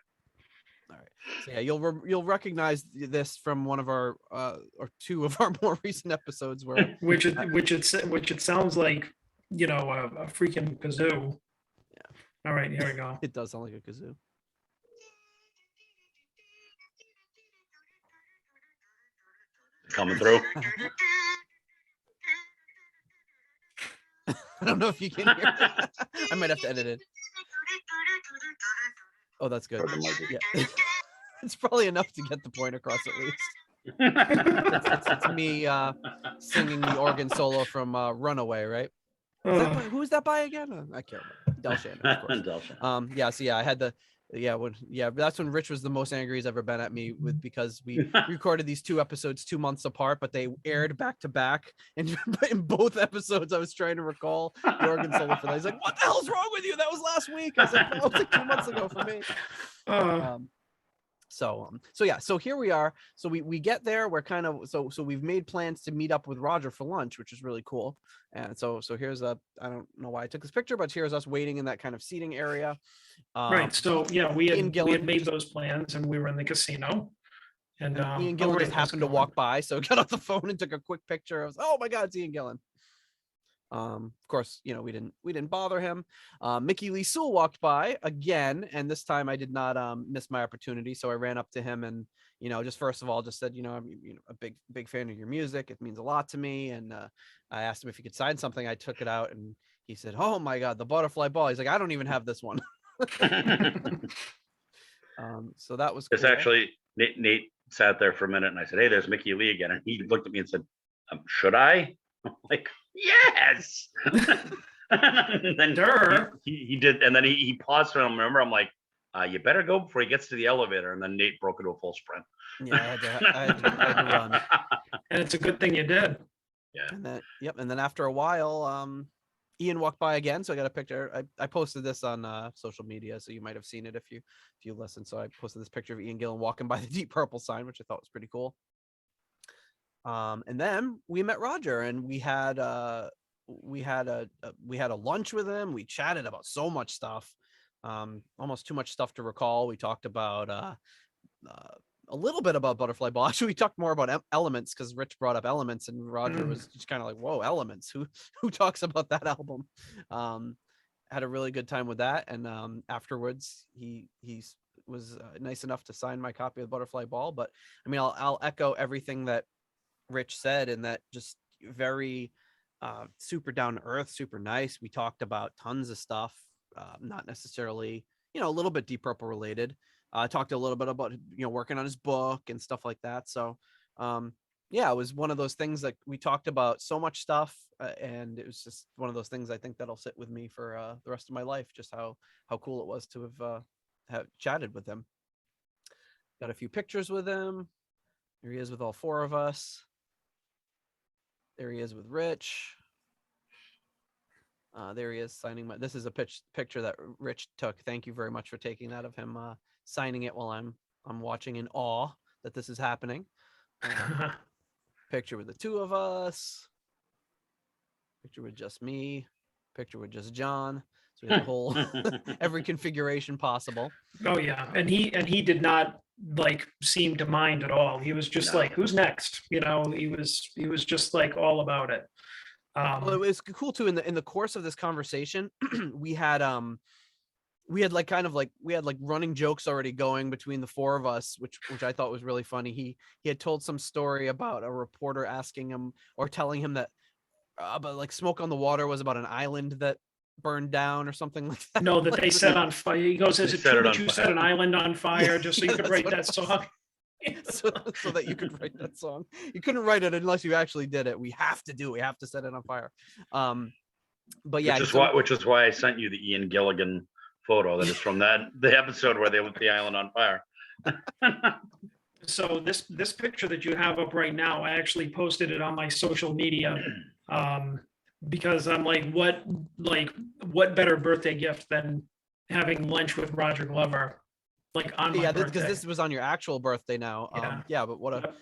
All right. So yeah, you'll recognize this from one of our or two of our more recent episodes where which it sounds like, a freaking kazoo. All right, here we go. It does sound like a kazoo. Coming through. I don't know if you can hear it. I might have to edit it. Oh, that's good. Yeah. It's probably enough to get the point across at least. It's me singing the organ solo from Runaway, right? Who's that by again? I can't remember. Del Shannon, of course. So yeah, I had that's when Rich was the most angry he's ever been at me with, because we recorded these 2 episodes 2 months apart, but they aired back to back, and in both episodes I was trying to recall the organ solo for that. He's like, what the hell's wrong with you? That was last week. I was like, no, it was like 2 months ago for me. So here we are. So we get there. We're kind of so we've made plans to meet up with Roger for lunch, which is really cool. And so here's I don't know why I took this picture, but here's us waiting in that kind of seating area. Right. So yeah, we had made those plans, and we were in the casino. And Ian Gillan just happened to walk by, so got off the phone and took a quick picture. I was, oh my God, it's Ian Gillan. Of course, we didn't bother him. Mickey Lee Sewell walked by again, and this time I did not miss my opportunity. So I ran up to him and, just first of all, just said, I'm a big fan of your music. It means a lot to me. And I asked him if he could sign something. I took it out, and he said, oh my God, the butterfly ball. He's like, I don't even have this one. So that was cool. It's actually Nate sat there for a minute, and I said, hey, there's Mickey Lee again. And he looked at me and said, should I? I'm like, yes. And then he did, and then he paused for him. Remember, I'm like, you better go before he gets to the elevator. And then Nate broke into a full sprint. Yeah, I had to run. And it's a good thing you did. Yeah. And then after a while, Ian walked by again, so I got a picture. I posted this on social media, so you might have seen it if you listened. So I posted this picture of Ian Gillan walking by the Deep Purple sign, which I thought was pretty cool. And then we met Roger, and we had a lunch with him. We chatted about so much stuff, almost too much stuff to recall. We talked about a little bit about Butterfly Ball. Actually, we talked more about Elements, because Rich brought up Elements, and Roger was just kind of like, whoa, Elements, who talks about that album? Had a really good time with that, and afterwards he was nice enough to sign my copy of Butterfly Ball. But I mean, I'll echo everything that Rich said, and that just very super down to earth, super nice. We talked about tons of stuff, not necessarily, a little bit Deep Purple related. Talked a little bit about, working on his book and stuff like that. So it was one of those things that we talked about so much stuff, and it was just one of those things I think that'll sit with me for the rest of my life, just how cool it was to have chatted with him. Got a few pictures with him. Here he is with all 4 of us. There he is with Rich. There he is signing this is a picture that Rich took. Thank you very much for taking that of him signing it while I'm watching in awe that this is happening. Picture with the 2 of us. Picture with just me. Picture with just John. So we have the whole every configuration possible. Oh yeah, and he did not seem to mind at all. He was just like, who's next? He was just like all about it. Well, it was cool too. In the course of this conversation, we had running jokes already going between the 4 of us, which I thought was really funny. He had told some story about a reporter asking him or telling him that about Smoke on the Water was about an island that burned down or something like that. No, that they set on fire. He goes, is it true that you set an island on fire just so you could write that song? so that you could write that song. You couldn't write it unless you actually did it. We have to set it on fire. But yeah, which is why I sent you the Ian Gilligan photo that is from the episode where they lit the island on fire. So this picture that you have up right now, I actually posted it on my social media, because I'm like, what better birthday gift than having lunch with Roger Glover, like on my birthday. Because this was on your actual birthday now. But what a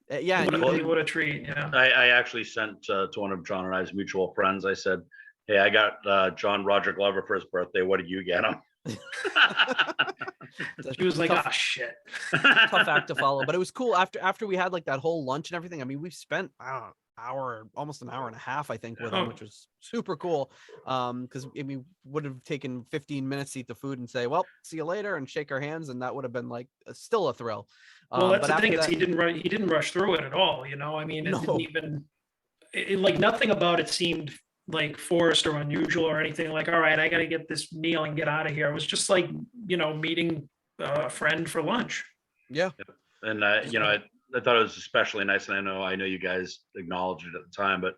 what a treat. Yeah. I actually sent to one of John and I's mutual friends. I said, "Hey, I got John Roger Glover for his birthday. What did you get him?" He was like, "Oh shit." Tough act to follow, but it was cool after we had like that whole lunch and everything. I mean, we've spent almost an hour and a half, I think, with him, which was super cool. Because would have taken 15 minutes to eat the food and say, "Well, see you later," and shake our hands, and that would have been like still a thrill. Well, that's the thing, is he didn't rush through it at all. I mean, it didn't even like, nothing about it seemed like forced or unusual or anything. Like, all right, I got to get this meal and get out of here. It was just like, meeting a friend for lunch. Yeah. And I thought it was especially nice, and I know you guys acknowledged it at the time, but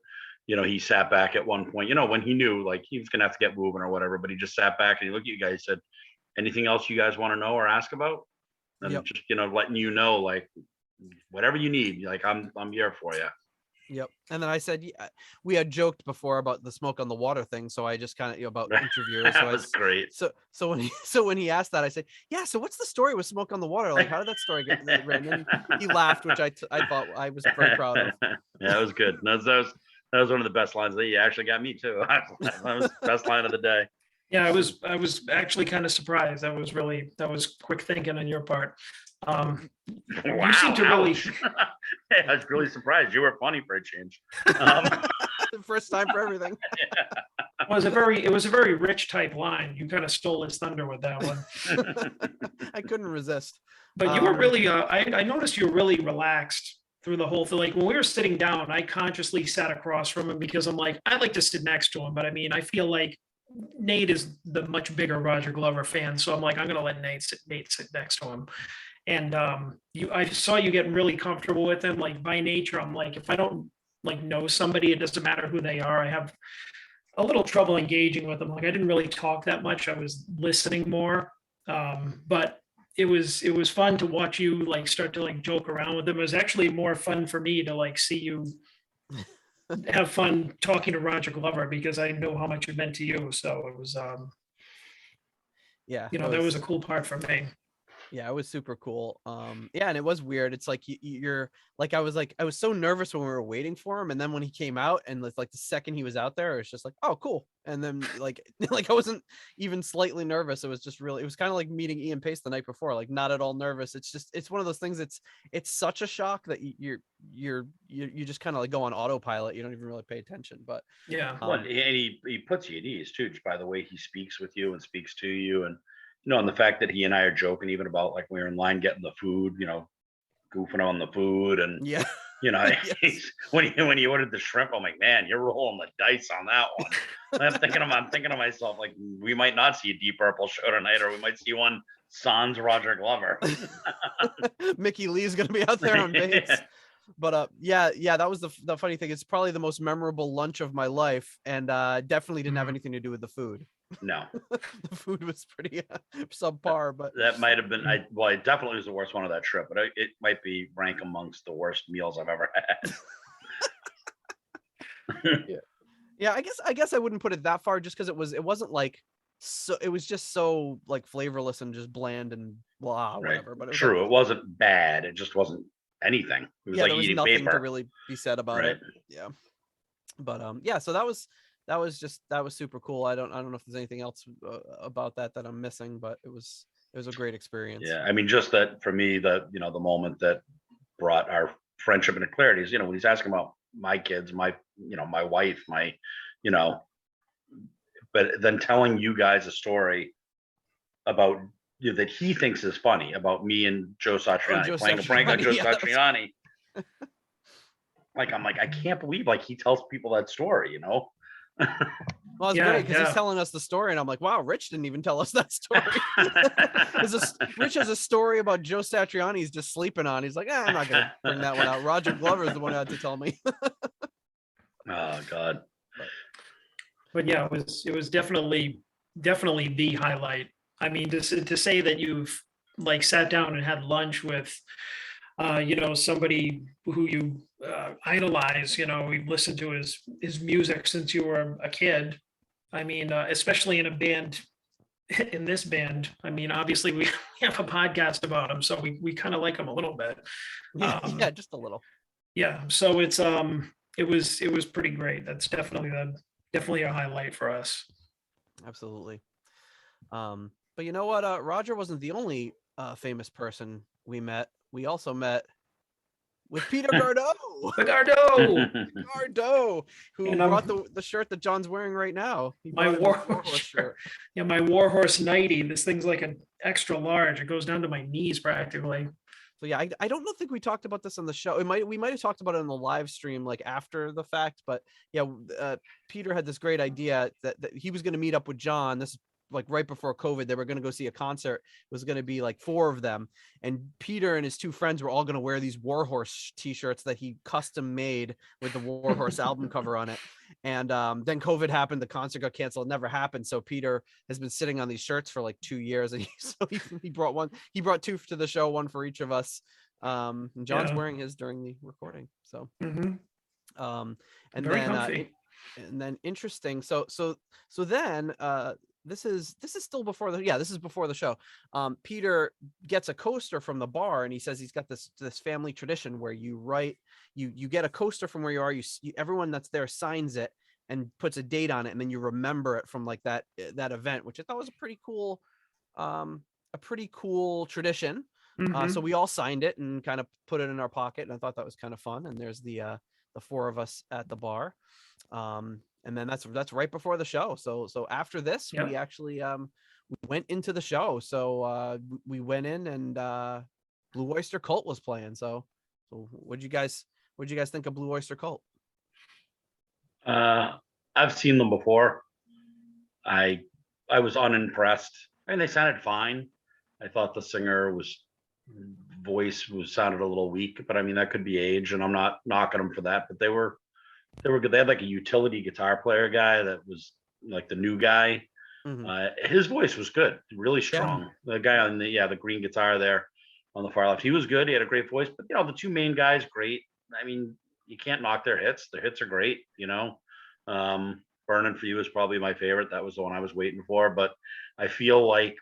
he sat back at one point, when he knew like he was gonna have to get moving or whatever, but he just sat back and he looked at you guys, said, "Anything else you guys want to know or ask about?" And just letting you know, like, whatever you need, like I'm here for you. Yep. And then I said, we had joked before about the smoke on the water thing, so I just kind of about interviewers. That was great. So when he asked that, I said, "Yeah, so what's the story with smoke on the water? Like, how did that story get written?" And he laughed, which I thought I was very proud of. Yeah, it was good. That was one of the best lines. That you actually got me too. That was the best line of the day. Yeah, I was actually kind of surprised. That was quick thinking on your part. Wow, you seem to really. Hey, I was really surprised. You were funny for a change. First time for everything. It was a very rich type line. You kind of stole his thunder with that one. I couldn't resist. But you were really. I noticed you were really relaxed through the whole thing. Like, when we were sitting down, I consciously sat across from him because I'm like, I like to sit next to him, but I mean, I feel like Nate is the much bigger Roger Glover fan, so I'm like, I'm gonna let Nate sit next to him. And I saw you getting really comfortable with him. Like, by nature, I'm like, if I don't like know somebody, it doesn't matter who they are, I have a little trouble engaging with them. Like, I didn't really talk that much. I was listening more. But it was fun to watch you like start to like joke around with them. It was actually more fun for me to like see you have fun talking to Roger Glover, because I know how much it meant to you. So it was that was a cool part for me. Yeah, it was super cool. And it was weird. It's like you're like, I was so nervous when we were waiting for him, and then when he came out, and like the second he was out there, it's just like, oh, cool. And then like I wasn't even slightly nervous. It was just really, it was kind of like meeting Ian Paice the night before, like not at all nervous. It's one of those things. It's such a shock that you just kind of like go on autopilot. You don't even really pay attention. But yeah, and he puts you at ease too, just by the way he speaks with you and speaks to you, and and the fact that he and I are joking even about like we were in line getting the food, goofing on the food, and yes. when he ordered the shrimp, I'm like, man, you're rolling the dice on that one. I'm thinking to myself, like, we might not see a Deep Purple show tonight, or we might see one sans Roger Glover. Mickey Lee's gonna be out there on base. Yeah. But that was the funny thing. It's probably the most memorable lunch of my life, and definitely didn't have anything to do with the food. No, the food was pretty subpar, but that might have been. It definitely was the worst one of that trip, but it might be rank amongst the worst meals I've ever had. Yeah. I guess I wouldn't put it that far, just because it wasn't like so. It was just so like flavorless and just bland and blah, whatever. But it wasn't bad. It just wasn't anything. It was like there was eating nothing paper to really be said about it. Yeah, but so that was super cool. I don't know if there's anything else about that I'm missing, but it was a great experience. Yeah, I mean, just that for me, the moment that brought our friendship into clarity is when he's asking about my kids, my wife, but then telling you guys a story about that he thinks is funny about me and Joe Satriani playing a prank on Joe Satriani. Like, I'm like, I can't believe like he tells people that story, Well, it's great because he's telling us the story, and I'm like, wow, Rich didn't even tell us that story. Rich has a story about Joe Satriani he's just sleeping on. He's like, I'm not gonna bring that one out. Roger Glover is the one who had to tell me. Oh God. but yeah, it was definitely the highlight. I mean, to say that you've like sat down and had lunch with somebody who you idolize, we've listened to his music since you were a kid. I mean, especially in a band, in this band. I mean, obviously we have a podcast about him, so we kind of like him a little bit. Yeah, just a little. Yeah, so it was pretty great. That's definitely a highlight for us. Absolutely. But you know what? Roger wasn't the only famous person we met. We also met with Peter Gardeau. Gardeau, who brought the shirt that John's wearing right now. He my Warhorse shirt. Yeah, my Warhorse 90. This thing's like an extra large. It goes down to my knees practically. So yeah, I don't think we talked about this on the show. We might have talked about it on the live stream like after the fact, but yeah, Peter had this great idea that he was going to meet up with John. This like right before COVID, they were going to go see a concert. It was going to be like 4 of them, and Peter and his 2 friends were all going to wear these Warhorse t-shirts that he custom made with the Warhorse album cover on it. And then COVID happened, the concert got canceled, it never happened. So Peter has been sitting on these shirts for like 2 years, and he brought 2 to the show, 1 for each of us. And John's wearing his during the recording. So and very then comfy. And then interesting. So then this is still before this is before the show. Peter gets a coaster from the bar, and he says he's got this family tradition where you get a coaster from where you are. Everyone that's there signs it and puts a date on it, and then you remember it from like that event, which I thought was a pretty cool tradition. So we all signed it and kind of put it in our pocket, and I thought that was kind of fun. And there's the 4 of us at the bar. And then that's right before the show. So after this, we actually we went into the show. So we went in, and Blue Oyster Cult was playing. So what'd you guys think of Blue Oyster Cult? I've seen them before. I was unimpressed. I mean, they sounded fine. I thought the singer voice sounded a little weak, but I mean, that could be age, and I'm not knocking them for that, but they were good. They had like a utility guitar player guy that was like the new guy. His voice was good, really strong. The guy on the green guitar there on the far left, he was good. He had a great voice. But the 2 main guys, great. I mean, you can't knock their hits. Their hits are great. Burning for You is probably my favorite. That was the one I was waiting for. But I feel like,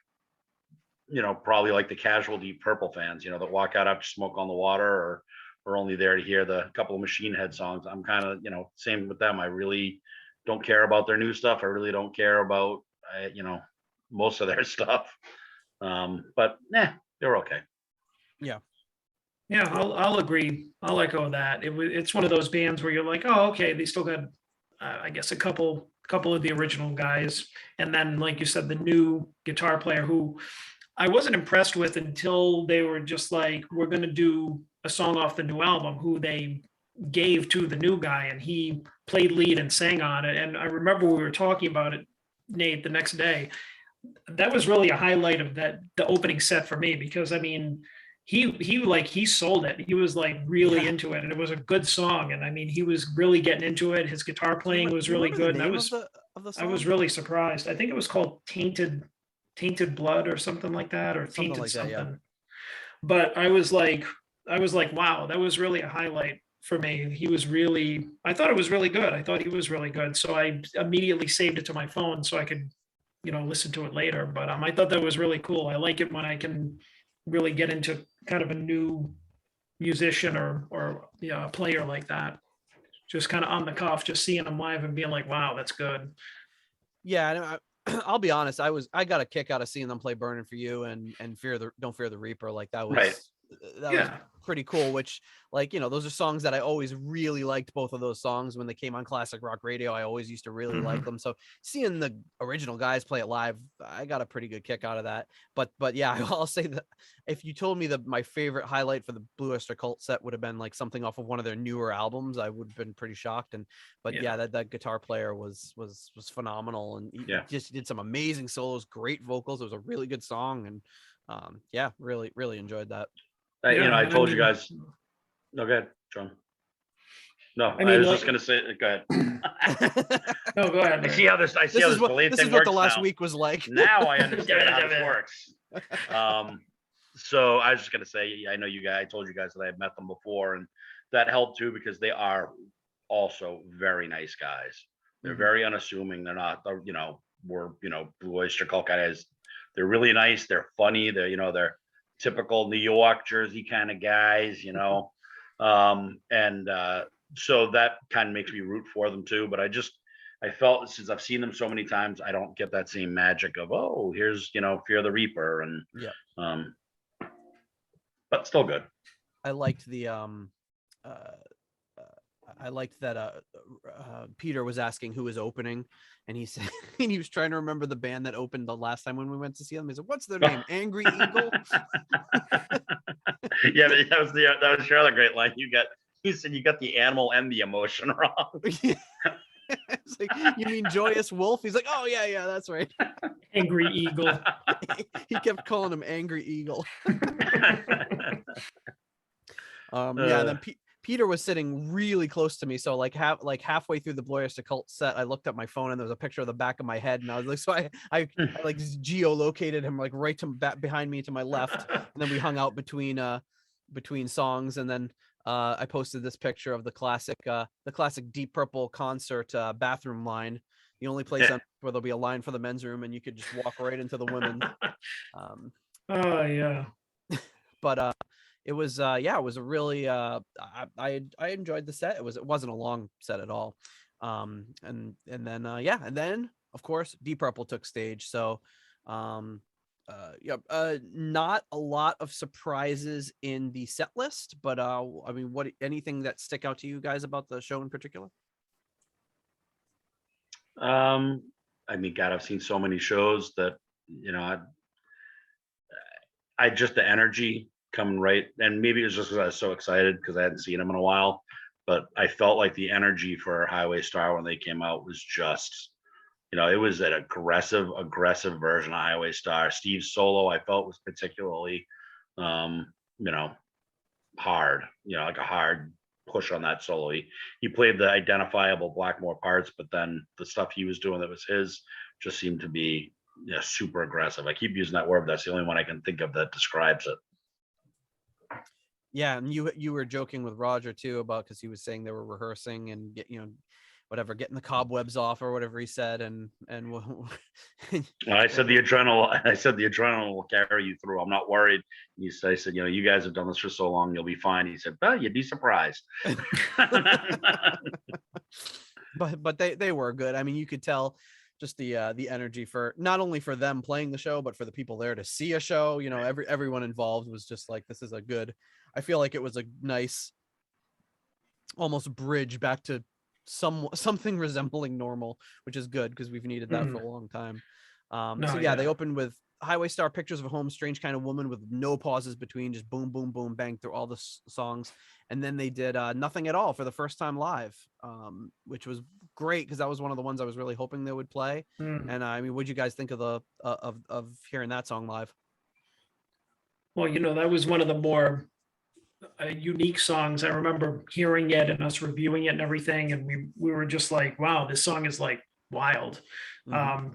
probably like the casual Deep Purple fans, that walk out after Smoke on the Water, or we're only there to hear the couple of Machine Head songs. I'm kind of, same with them. I really don't care about their new stuff. I really don't care about, most of their stuff. But they're okay. Yeah, I'll agree. I'll echo that. It's one of those bands where you're like, oh, okay, they still got, I guess, a couple of the original guys, and then, like you said, the new guitar player who I wasn't impressed with until they were just like, we're going to do a song off the new album, who they gave to the new guy, and he played lead and sang on it. And I remember we were talking about it, Nate, the next day. That was really a highlight of the opening set for me, because I mean, he sold it. He was like really into it, and it was a good song. And I mean, he was really getting into it. His guitar playing was really good. And I was really surprised. I think it was called Tainted Blood or something like that, or Tainted like something. That, yeah. But I was like, wow, that was really a highlight for me. I thought it was really good. I thought he was really good. So I immediately saved it to my phone so I could, listen to it later. But I thought that was really cool. I like it when I can really get into kind of a new musician or a player like that. Just kind of on the cuff, just seeing them live and being like, wow, that's good. Yeah, I'll be honest. I got a kick out of seeing them play "Burning for You" and "Don't Fear the Reaper." Like that was right. Was pretty cool. Which, like, those are songs that I always really liked. Both of those songs when they came on classic rock radio, I always used to really like them. So seeing the original guys play it live, I got a pretty good kick out of that. But yeah, I'll say that if you told me that my favorite highlight for the Blue Oyster Cult set would have been like something off of one of their newer albums, I would have been pretty shocked. But that guitar player was phenomenal, and he just did some amazing solos, great vocals. It was a really good song, and really enjoyed that. I told you guys. No, go ahead, John. No, I was just going to say, go ahead. No, go ahead. I man. see how this Bolin This thing is what works the last now. week was like. Now I understand how this works. So I was just gonna say, I know you guys. I told you guys that I had met them before, and that helped too because they are also very nice guys. They're very unassuming. They're not, Blue Oyster Cult guys. They're really nice. They're funny. They're typical New York, Jersey kind of guys. So that kind of makes me root for them too. But I felt since I've seen them so many times, I don't get that same magic of, oh, here's Fear the Reaper and but still good. I liked the I liked that Peter was asking who was opening, and he said and he was trying to remember the band that opened the last time when we went to see them. He said, "What's their name? Angry Eagle." Yeah, that was your other great line. You said you got the animal and the emotion wrong. It's like, you mean Joyous Wolf? He's like, oh yeah, that's right. Angry Eagle. He kept calling him Angry Eagle. And then Peter was sitting really close to me, so like halfway through the Blue Oyster Cult set, I looked at my phone and there was a picture of the back of my head, and I was like, so I like geolocated him like right to back behind me to my left, and then we hung out between songs, and then I posted this picture of the classic Deep Purple concert bathroom line, the only place where there'll be a line for the men's room and you could just walk right into the women's. Oh yeah. But it was it was a really I enjoyed the set. It wasn't a long set at all. And then of course Deep Purple took stage. So not a lot of surprises in the set list, but I mean, anything that stick out to you guys about the show in particular? I mean, God, I've seen so many shows that I just the energy coming right, and maybe it was just because I was so excited because I hadn't seen them in a while, but I felt like the energy for Highway Star when they came out was just, it was an aggressive version of Highway Star. Steve's solo I felt was particularly, hard, like a hard push on that solo. He played the identifiable Blackmore parts, but then the stuff he was doing that was his just seemed to be super aggressive. I keep using that word, but that's the only one I can think of that describes it. Yeah, and you were joking with Roger too about, because he was saying they were rehearsing and getting the cobwebs off or whatever he said, and I said the adrenaline will carry you through. I'm not worried. I said, you guys have done this for so long, you'll be fine. He said, well, you'd be surprised. but they were good. I mean, you could tell just the energy for not only for them playing the show, but for the people there to see a show. Everyone involved was just like, this is a good. I feel like it was a nice, almost bridge back to something resembling normal, which is good because we've needed that for a long time. They opened with Highway Star, Pictures of a Home, Strange Kind of Woman, with no pauses between, just boom, boom, boom, bang through all the songs. And then they did Nothing at All for the first time live, which was great because that was one of the ones I was really hoping they would play. And I mean, what'd you guys think of the of hearing that song live? Well, that was one of the more unique songs. I remember hearing it and us reviewing it and everything, and we were just like, wow, this song is like wild.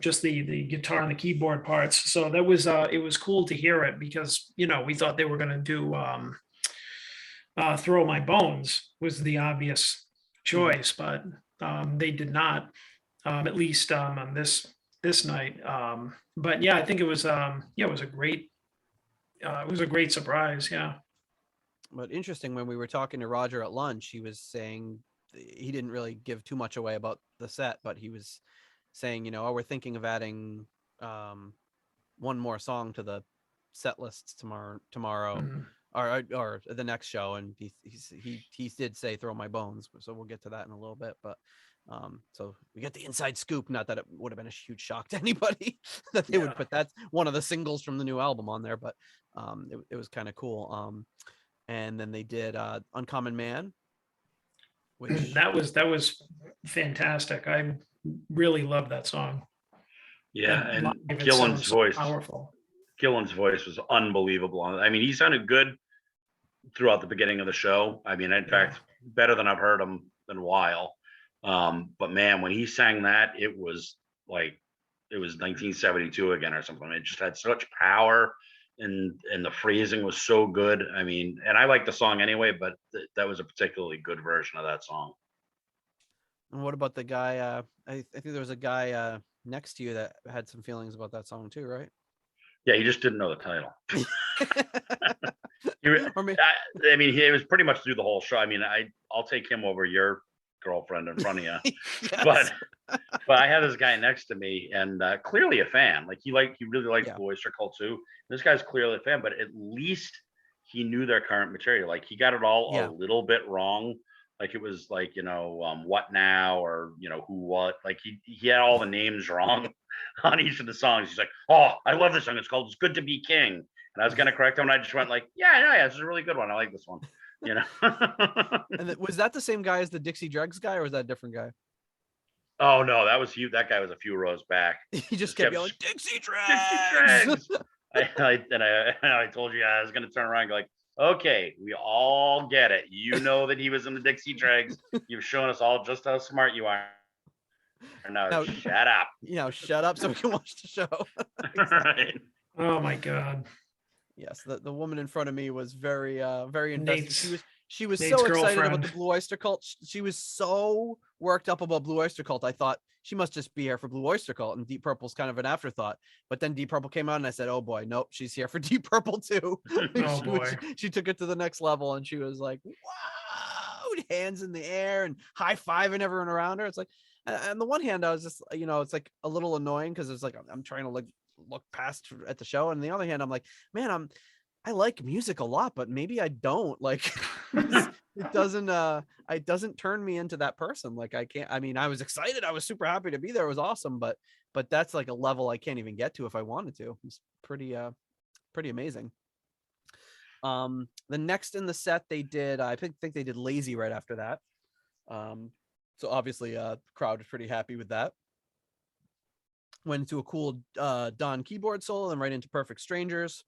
Just the guitar and the keyboard parts. So that was it was cool to hear it because we thought they were going to do Throw My Bones was the obvious choice, but they did not, at least on this night. But yeah, I think it was it was a great surprise. Yeah. But interesting, when we were talking to Roger at lunch, he was saying he didn't really give too much away about the set, but he was saying, we're thinking of adding one more song to the set lists tomorrow or the next show, and he did say Throw My Bones, so we'll get to that in a little bit. But so we get the inside scoop. Not that it would have been a huge shock to anybody that they would put that one of the singles from the new album on there, but it was kind of cool. And then they did Uncommon Man, which that was fantastic. I really love that song. Yeah, and Gillan's voice, powerful. Gillan's voice was unbelievable. I mean, he sounded good throughout the beginning of the show. I mean, in fact, better than I've heard him in a while. But man, when he sang that, it was like it was 1972 again or something. It just had such power, and the phrasing was so good. I mean, and I like the song anyway, but that was a particularly good version of that song. And what about the guy? I think there was a guy next to you that had some feelings about that song too, right? Yeah, he just didn't know the title. Or me. I mean, he was pretty much through the whole show. I mean, I'll take him over your girlfriend in front of you, Yes. but I had this guy next to me, and clearly a fan. Like he really likes Blue Oyster Cult too. This guy's clearly a fan, but at least he knew their current material. Like he got it all a little bit wrong. Like it was like, what now, or who what. Like he had all the names wrong on each of the songs. He's like, oh, I love this song. It's called "It's Good to Be King." And I was gonna correct him, and I just went like, yeah, this is a really good one. I like this one. And was that the same guy as the Dixie Dregs guy, or was that a different guy? Oh no, that was Hugh. That guy was a few rows back. He just kept yelling, Dixie Dregs. I told you I was gonna turn around and go like, okay, we all get it. You know that he was in the Dixie Dregs. You've shown us all just how smart you are. Now shut up. Shut up so we can watch the show. Right. Oh my God. Yes, the woman in front of me was very invested. She was Nate's so excited girlfriend. about the Blue Oyster Cult. She was so worked up about Blue Oyster Cult. I thought she must just be here for Blue Oyster Cult, and Deep Purple's kind of an afterthought. But then Deep Purple came out, and I said, "Oh boy, nope, she's here for Deep Purple too." Oh boy. She took it to the next level, and she was like, "Wow!" Hands in the air and high fiving everyone around her. It's like, on the one hand, I was just, it's like a little annoying because it's like I'm trying to look past at the show, and on the other hand, I'm like, man, I like music a lot, but maybe I don't like. It doesn't turn me into that person. Like I can't. I mean, I was excited. I was super happy to be there. It was awesome, but that's like a level I can't even get to if I wanted to. It's pretty amazing. The next in the set they did, I think they did Lazy right after that. So obviously, the crowd was pretty happy with that. Went into a cool Don keyboard solo and right into Perfect Strangers.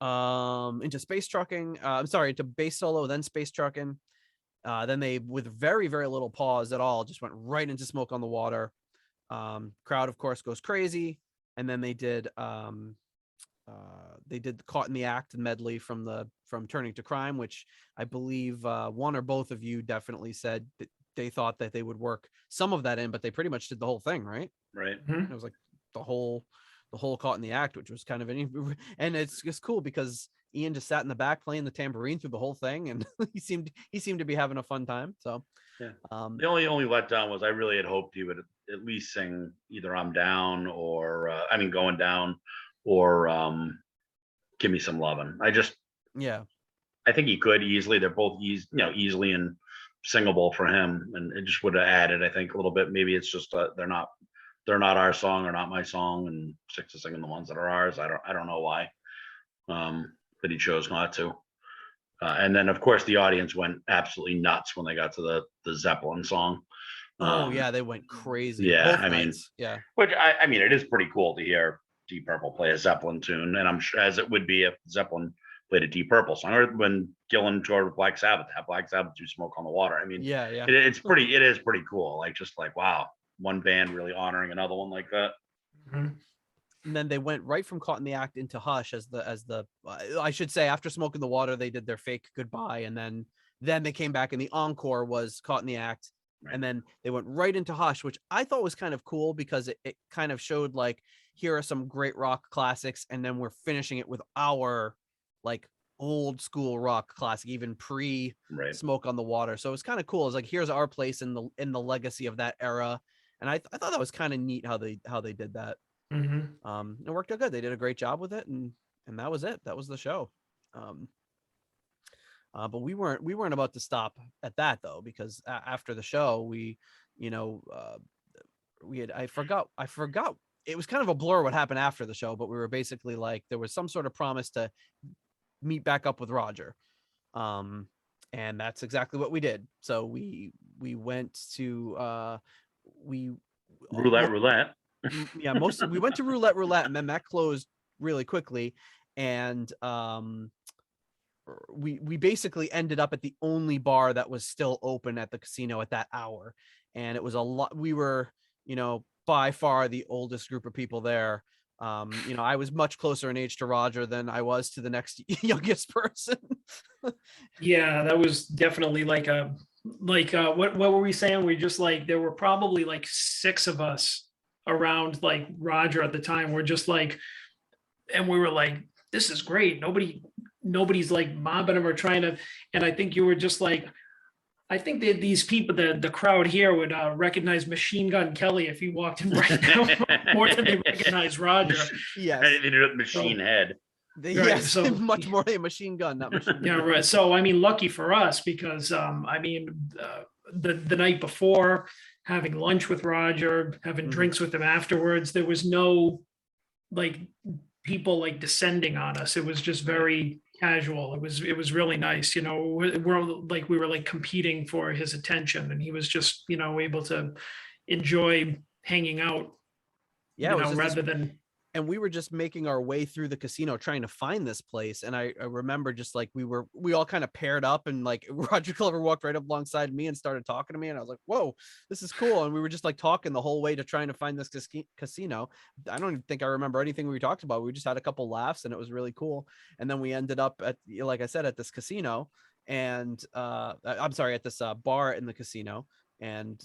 Into Space Trucking. I'm sorry, into bass solo, then Space Trucking. Then they, with very, very little pause at all, just went right into Smoke on the Water. Crowd, of course, goes crazy. And then they did Caught in the Act and medley from Turning to Crime, which I believe one or both of you definitely said that they thought that they would work some of that in, but they pretty much did the whole thing, right? Right. It was like the whole Caught in the Act, which was kind of and it's just cool because Ian just sat in the back playing the tambourine through the whole thing, and he seemed to be having a fun time. So yeah. The only letdown was I really had hoped he would at least sing either "I'm Down" or Going Down, or Give Me Some Lovin'. I think he could easily. They're both easily and singable for him, and it just would have added, I think, a little bit. Maybe it's just they're not our song or not my song, and sticks to singing the ones that are ours. I don't know why, but he chose not to. And then of course the audience went absolutely nuts when they got to the Zeppelin song. They went crazy. Yeah, which it is pretty cool to hear Deep Purple play a Zeppelin tune, and I'm sure, as it would be if Zeppelin played a Deep Purple song, or when Gillan toured with Black Sabbath, have Black Sabbath do Smoke on the Water. It is pretty cool. Like, just like, wow, one band really honoring another one like that. Mm-hmm. And then they went right from Caught in the Act into Hush as the I should say, after Smoke in the Water, they did their fake goodbye, and then they came back, and the encore was Caught in the Act. Right. And then they went right into Hush, which I thought was kind of cool because it kind of showed like, here are some great rock classics, and then we're finishing it with our like old school rock classic, even pre Smoke on the Water. So it was kind of cool. It's like, here's our place in the legacy of that era, and I thought that was kind of neat how they did that. Mm-hmm. It worked out good. They did a great job with it, and that was it. That was the show. But we weren't about to stop at that though, because after the show, I forgot. It was kind of a blur what happened after the show, but we were basically like, there was some sort of promise to meet back up with Roger. And that's exactly what we did. So we went to Roulette. Yeah, we went to Roulette, and then that closed really quickly. And we basically ended up at the only bar that was still open at the casino at that hour. And it was a lot. We were, by far the oldest group of people there. I was much closer in age to Roger than I was to the next youngest person. Yeah, that was definitely like what were we saying? We just like, there were probably like 6 of us around like Roger at the time. We're just like, and we were like, this is great. Nobody's like mobbing him or trying to. And I think you were just like, I think that these people, the crowd here would recognize Machine Gun Kelly if he walked in right now more than they recognize Roger. Yes. Machine head. Yes, so much more a machine gun, not machine gun. Yeah, right. So I mean, lucky for us, because the night before, having lunch with Roger, having drinks with him afterwards, there was no like people like descending on us. It was just very casual. It was really nice. We were like competing for his attention, and he was just able to enjoy hanging out. Yeah, rather than. And we were just making our way through the casino trying to find this place. And I remember just like we all kind of paired up, and like Roger Clover walked right up alongside me and started talking to me. And I was like, whoa, this is cool. And we were just like talking the whole way to trying to find this casino. I don't even think I remember anything we talked about. We just had a couple laughs, and it was really cool. And then we ended up at, like I said, at this casino, and I'm sorry, at this bar in the casino. And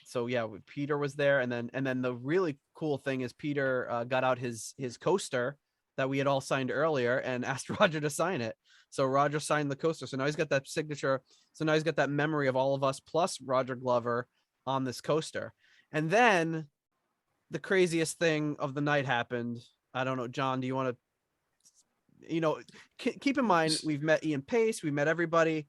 so yeah, Peter was there, and then the really cool thing is Peter got out his coaster that we had all signed earlier and asked Roger to sign it. So Roger signed the coaster. So now he's got that signature. So now he's got that memory of all of us plus Roger Glover on this coaster. And then the craziest thing of the night happened. I don't know, John, do you want to, keep in mind, we've met Ian Paice, we met everybody,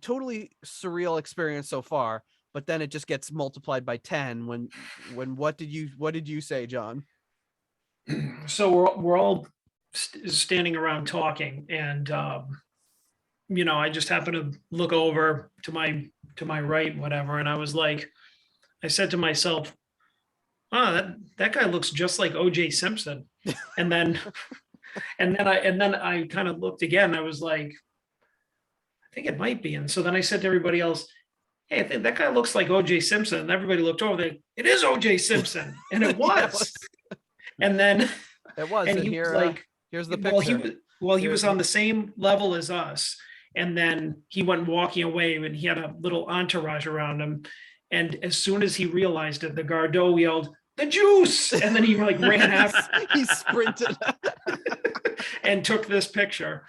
totally surreal experience so far, but then it just gets multiplied by 10 when what did you say, John? So we're all standing around talking, and I just happened to look over to my right, whatever, and I said to myself, oh, that guy looks just like OJ Simpson. And then I kind of looked again. I was like, I think it might be. And so then I said to everybody else, hey, I think that guy looks like OJ Simpson. And everybody looked over. It is OJ Simpson. And it was. And then it was. And he was like, here's the picture. He was on the same level as us. And then he went walking away, and he had a little entourage around him. And as soon as he realized it, the Gardot yelled, the juice. And then he like ran after. He sprinted and took this picture.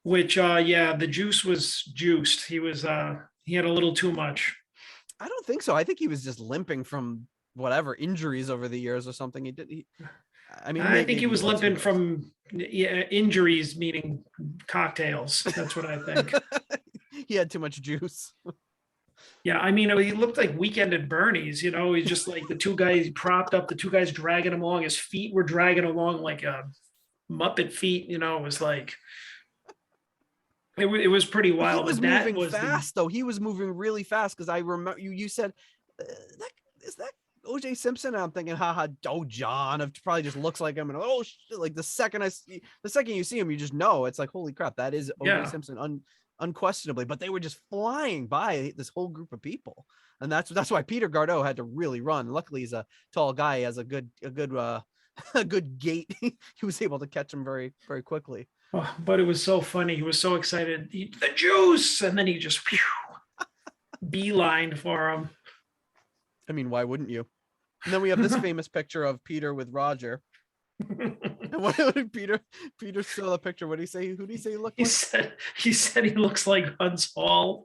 Which the juice was juiced. He had a little too much. I don't think so. I think he was just limping from whatever injuries over the years or something. I think he was limping from injuries, meaning cocktails. That's what I think. He had too much juice. Yeah, I mean, he looked like Weekend at Bernie's. He's just like the two guys propped up, the two guys dragging him along. His feet were dragging along like a Muppet feet. It was like. It was pretty wild. He was moving fast, though. He was moving really fast, because I remember you said, is that OJ Simpson? And I'm thinking, haha, John. It probably just looks like him. And like the second you see him, you just know. It's like, holy crap, that is OJ Simpson, unquestionably. But they were just flying by this whole group of people, and that's why Peter Gardot had to really run. Luckily, he's a tall guy. He has a good gait. He was able to catch him very, very quickly. Oh, but it was so funny. He was so excited. The juice. And then he just beeline for him. I mean, why wouldn't you? And then we have this famous picture of Peter with Roger. And what did Peter saw the picture? What did he say? Who did he say he looked like? He said he looks like Hunt's Hall.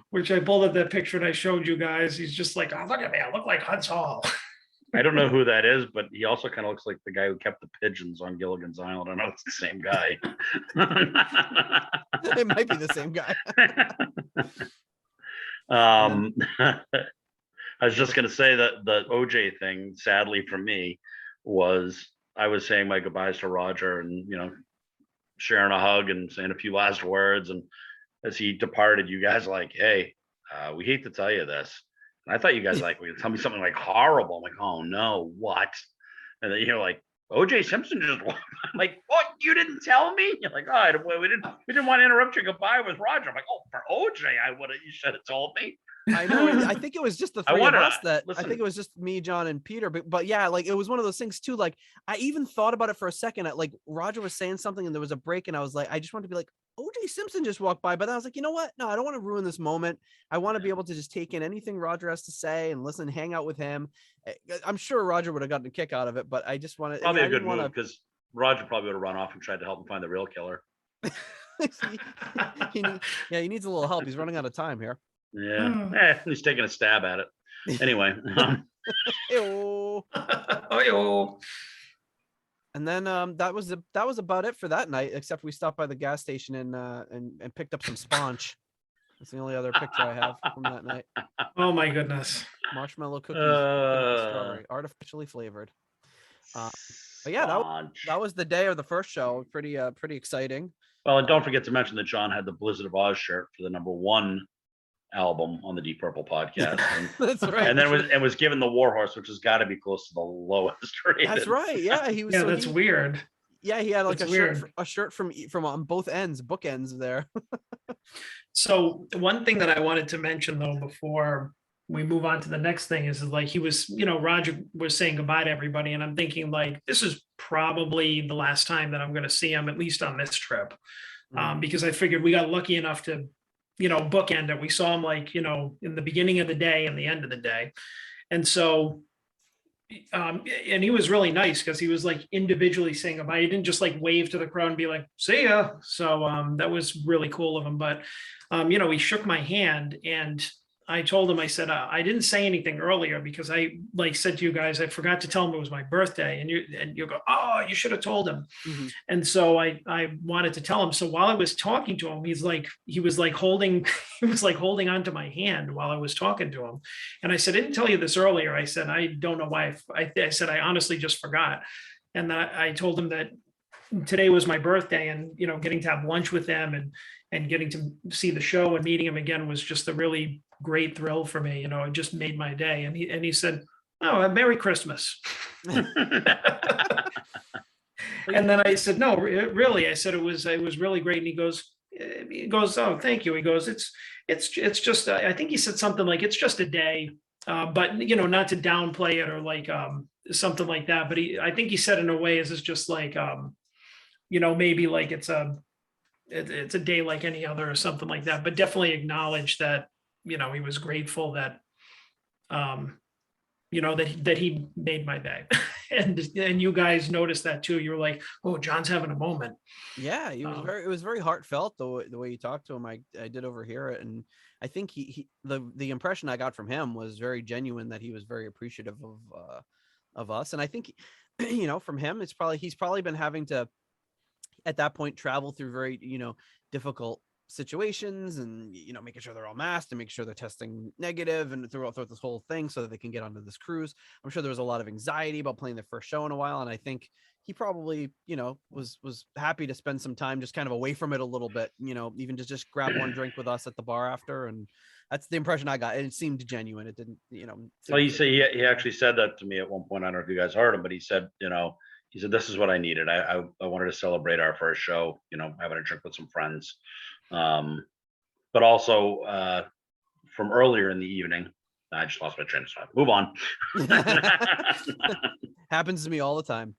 Which I pulled up that picture and I showed you guys. He's just like, oh, look at me. I look like Hunt's Hall. I don't know who that is, but he also kind of looks like the guy who kept the pigeons on Gilligan's Island. I know it's the same guy. It might be the same guy. I was just going to say that the OJ thing, sadly for me, was I was saying my goodbyes to Roger and, sharing a hug and saying a few last words. And as he departed, you guys like, hey, we hate to tell you this. And I thought you guys would tell me something like horrible. I'm like, oh no, what? And then like, OJ Simpson just walked. I'm like, what? You didn't tell me? You're like, oh, we didn't want to interrupt your goodbye with Roger. I'm like, oh, for OJ, you should have told me. I know. I think it was just the three of us that listen, I think it was just me, John, and Peter. But yeah, like it was one of those things too. Like I even thought about it for a second. Like Roger was saying something and there was a break, and I was like, I just wanted to be like, OJ Simpson just walked by. But then I was like, you know what? No, I don't want to ruin this moment. I want to be able to just take in anything Roger has to say and listen, hang out with him. I'm sure Roger would have gotten a kick out of it, but I just wanted probably a good move because Roger probably would have run off and tried to help him find the real killer. he needs a little help. He's running out of time here. Yeah, he's taking a stab at it. Anyway. And then that was about it for that night, except we stopped by the gas station and picked up some sponge. That's the only other picture I have from that night. Oh my goodness. Marshmallow cookies, strawberry, artificially flavored. But yeah, that was the day of the first show. Pretty exciting. Well, and don't forget to mention that John had the Blizzard of Oz shirt for the #1 album on the Deep Purple podcast. And, that's right. And then was given the Warhorse, which has got to be close to the lowest rated. That's right. Yeah, he was. Yeah, that's weird. Yeah, he had like a shirt from on both ends, bookends there. So one thing that I wanted to mention though before we move on to the next thing is like he was, Roger was saying goodbye to everybody, and I'm thinking like this is probably the last time that I'm going to see him, at least on this trip, because I figured we got lucky enough to bookend it. We saw him like, in the beginning of the day and the end of the day. And so, and he was really nice because he was like individually saying goodbye. He didn't just like wave to the crowd and be like, see ya. So that was really cool of him. But, he shook my hand and I told him, I said, I didn't say anything earlier because I like said to you guys, I forgot to tell him it was my birthday. And you go, oh, you should have told him. Mm-hmm. And so I wanted to tell him. So while I was talking to him, he was holding onto my hand while I was talking to him. And I said, I didn't tell you this earlier. I said, I don't know why. I said, I honestly just forgot. And I told him that today was my birthday, and, getting to have lunch with them and getting to see the show and meeting him again was just a really great thrill for me. It just made my day. And he said, oh, Merry Christmas. And then I said, no, really, I said, it was really great. And he goes, oh, thank you. He goes, it's just, I think he said something like, it's just a day, but not to downplay it or like something like that. But I think he said in a way, is it's just like, maybe like it's a day like any other or something like that, but definitely acknowledge that, he was grateful that, that he made my day. and you guys noticed that too. You were like, oh, John's having a moment. Yeah, it was very heartfelt the way you talked to him. I did overhear it. And I think the impression I got from him was very genuine, that he was very appreciative of us. And I think, from him, he's probably been having to, at that point, travel through very, difficult situations and, making sure they're all masked and making sure they're testing negative and throughout this whole thing so that they can get onto this cruise. I'm sure there was a lot of anxiety about playing their first show in a while. And I think he probably, was happy to spend some time just kind of away from it a little bit, even just grab one drink with us at the bar after. And that's the impression I got. And it seemed genuine. It didn't, Well, he actually said that to me at one point. I don't know if you guys heard him, but he said, he said, this is what I needed. I wanted to celebrate our first show, having a drink with some friends. But also from earlier in the evening, I just lost my train of thought. Move on. Happens to me all the time.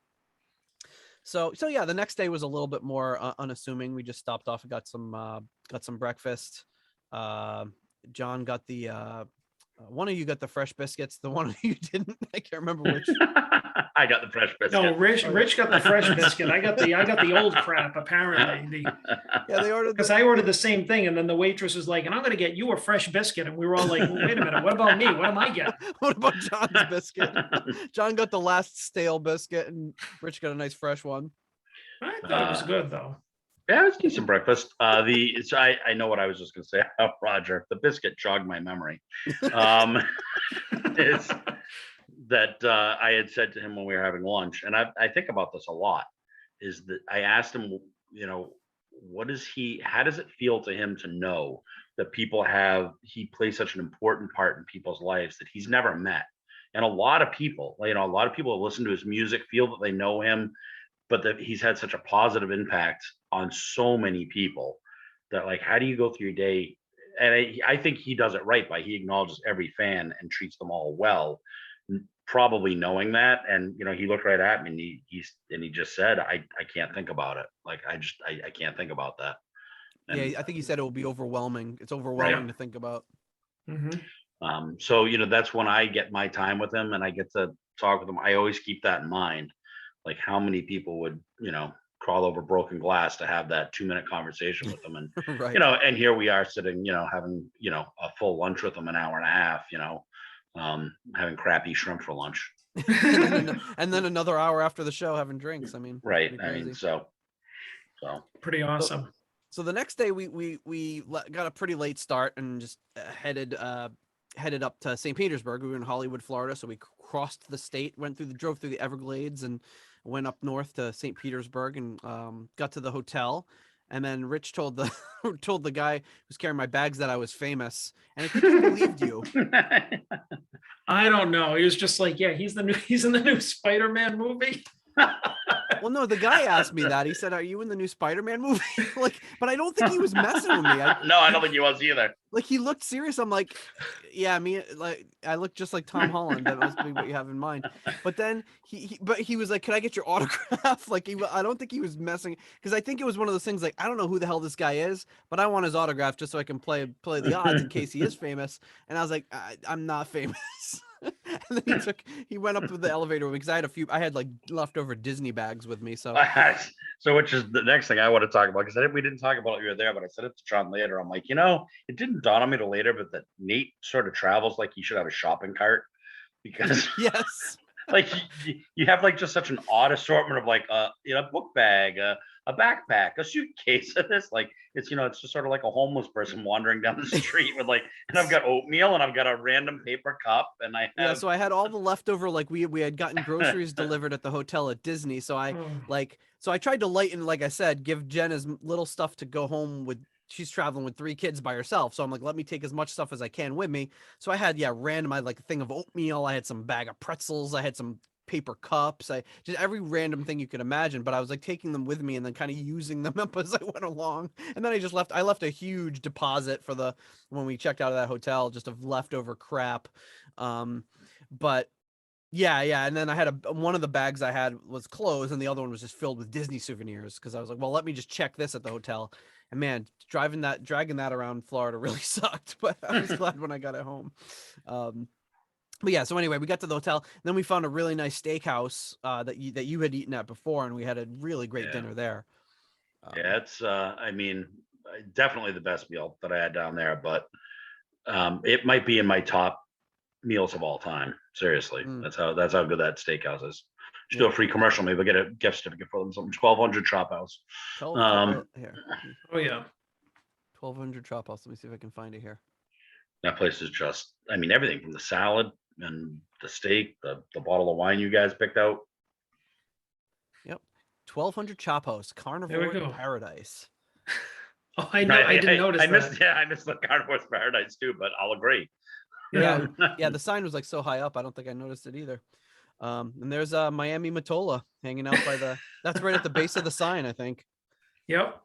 So yeah, the next day was a little bit more unassuming. We just stopped off and got some breakfast. John got the one of you got the fresh biscuits. The one of you didn't. I can't remember which. I got the fresh biscuit. No, Rich got the fresh biscuit. I got the old crap. Apparently, they ordered because I ordered the same thing, and then the waitress was like, "And I'm going to get you a fresh biscuit," and we were all like, well, "Wait a minute, what about me? What am I getting?" What about John's biscuit? John got the last stale biscuit, and Rich got a nice fresh one. I thought it was good though. Yeah, it was decent breakfast. I know what I was just going to say. Roger, the biscuit jogged my memory. It's that I had said to him when we were having lunch, and I think about this a lot, is that I asked him, how does it feel to him to know that he plays such an important part in people's lives that he's never met, And a lot of people, a lot of people that listen to his music feel that they know him, but that he's had such a positive impact on so many people that, like, how do you go through your day? And I think he does it right by he acknowledges every fan and treats them all well, probably knowing that. And he looked right at me and he just said, I can't think about it. Like, I can't think about that. And, yeah, I think he said it will be overwhelming. It's overwhelming right. to think about. So that's when I get my time with him and I get to talk with him. I always keep that in mind, like how many people would crawl over broken glass to have that 2-minute conversation with them. And right. And here we are sitting having a full lunch with them, an hour and a half, having crappy shrimp for lunch. and then another hour after the show having drinks. I mean, right. I mean, so pretty awesome. So the next day we got a pretty late start and just headed up to St. Petersburg. We were in Hollywood, Florida, so we crossed the state, drove through the Everglades, and went up north to St. Petersburg and got to the hotel. And then Rich told the guy who's carrying my bags that I was famous, and I think he believed you. I don't know. He was just like, yeah, he's in the new Spider-Man movie. Well, no, the guy asked me that. He said, "Are you in the new Spider-Man movie?" But I don't think he was messing with me. No, I don't think he was either. Like, he looked serious. I'm like, yeah, I look just like Tom Holland. That must be what you have in mind. But then he was like, "Can I get your autograph?" Like, I don't think he was messing, because I think it was one of those things like, I don't know who the hell this guy is, but I want his autograph just so I can play the odds in case he is famous. And I was like, I'm not famous. And then he went up with the elevator with me, because I had like leftover Disney bags with me. So which is the next thing I want to talk about, because we didn't talk about it when you were there, but I said it to John later. I'm like, it didn't dawn on me till later, but that Nate sort of travels like he should have a shopping cart, because yes, like you have like just such an odd assortment of like a book bag, a backpack, a suitcase, and this, like, it's it's just sort of like a homeless person wandering down the street with, like, and I've got oatmeal and I've got a random paper cup, and I have so I had all the leftover, like we had gotten groceries delivered at the hotel at Disney, so I tried to lighten, like I said, give Jen as little stuff to go home with. She's traveling with 3 kids by herself, so I'm like, let me take as much stuff as I can with me. So I had random, I had like a thing of oatmeal, I had some bag of pretzels, I had some paper cups, I just every random thing you could imagine, but I was like taking them with me and then kind of using them up as I went along. And then I left a huge deposit for when we checked out of that hotel, just of leftover crap. But yeah, and then I had one of the bags I had was clothes, and the other one was just filled with Disney souvenirs, because I was like, well, let me just check this at the hotel. And man, dragging that around Florida really sucked, but I was glad when I got it home. But yeah, so anyway, we got to the hotel, and then we found a really nice steakhouse that you had eaten at before, and we had a really great dinner there. It's I mean, definitely the best meal that I had down there, but it might be in my top meals of all time. Seriously, that's how good that steakhouse is. Just do a free commercial. Maybe we'll get a gift certificate for them. Something. 1200 Chop House. Here. Oh yeah, 1200 Chop House. Let me see if I can find it here. That place is just, I mean, everything from the salad and the steak, the bottle of wine you guys picked out. Yep, 1200 Chop House, Carnivore Paradise. Oh, I know. I didn't notice that. I missed the Carnivore's Paradise too, but I'll agree. Yeah, the sign was like so high up, I don't think I noticed it either. And there's Miami Matola hanging out by that's right at the base of the sign, I think. Yep,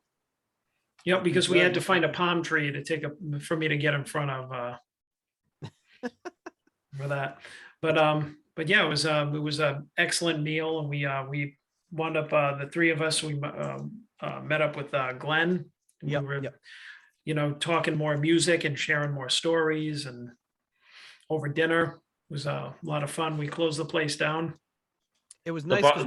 because we had to find a palm tree for me to get in front of for that. But yeah, it was an excellent meal, and we wound up, the 3 of us, we met up with Glenn. We were talking more music and sharing more stories, and over dinner. It was a lot of fun. We closed the place down. It was nice because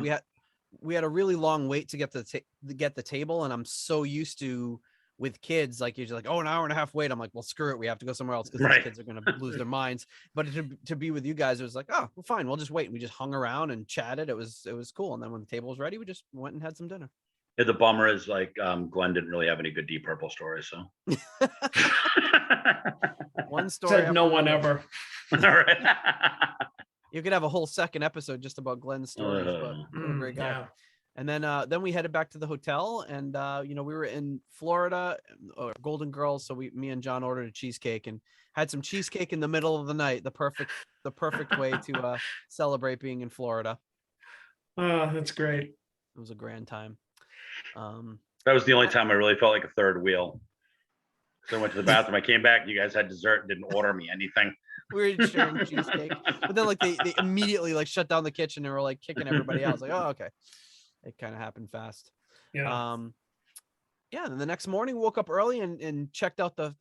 we had a really long wait to get the table, and I'm so used to, with kids, like, you're just like, oh, an hour and a half wait. I'm like, well, screw it, we have to go somewhere else, because these kids are going to lose their minds. But to be with you guys, it was like, oh, well, fine, we'll just wait. And we just hung around and chatted. It was cool. And then when the table was ready, we just went and had some dinner. Yeah, the bummer is, like, Glenn didn't really have any good Deep Purple stories, so. One story. Said no one ever. All right. You could have a whole second episode just about Glenn's stories, but what a great guy. Yeah. And then we headed back to the hotel, and we were in Florida, Golden Girls, so me and John ordered a cheesecake and had some cheesecake in the middle of the night, the perfect the perfect way to celebrate being in Florida. Oh, that's great. It was a grand time. That was the only time I really felt like a third wheel. So I went to the bathroom. I came back. You guys had dessert and didn't order me anything. We were sharing cheesecake, but then like they immediately like shut down the kitchen and were like kicking everybody out. I was like, oh, okay. It kind of happened fast. Yeah. Yeah. And the next morning, woke up early and checked out the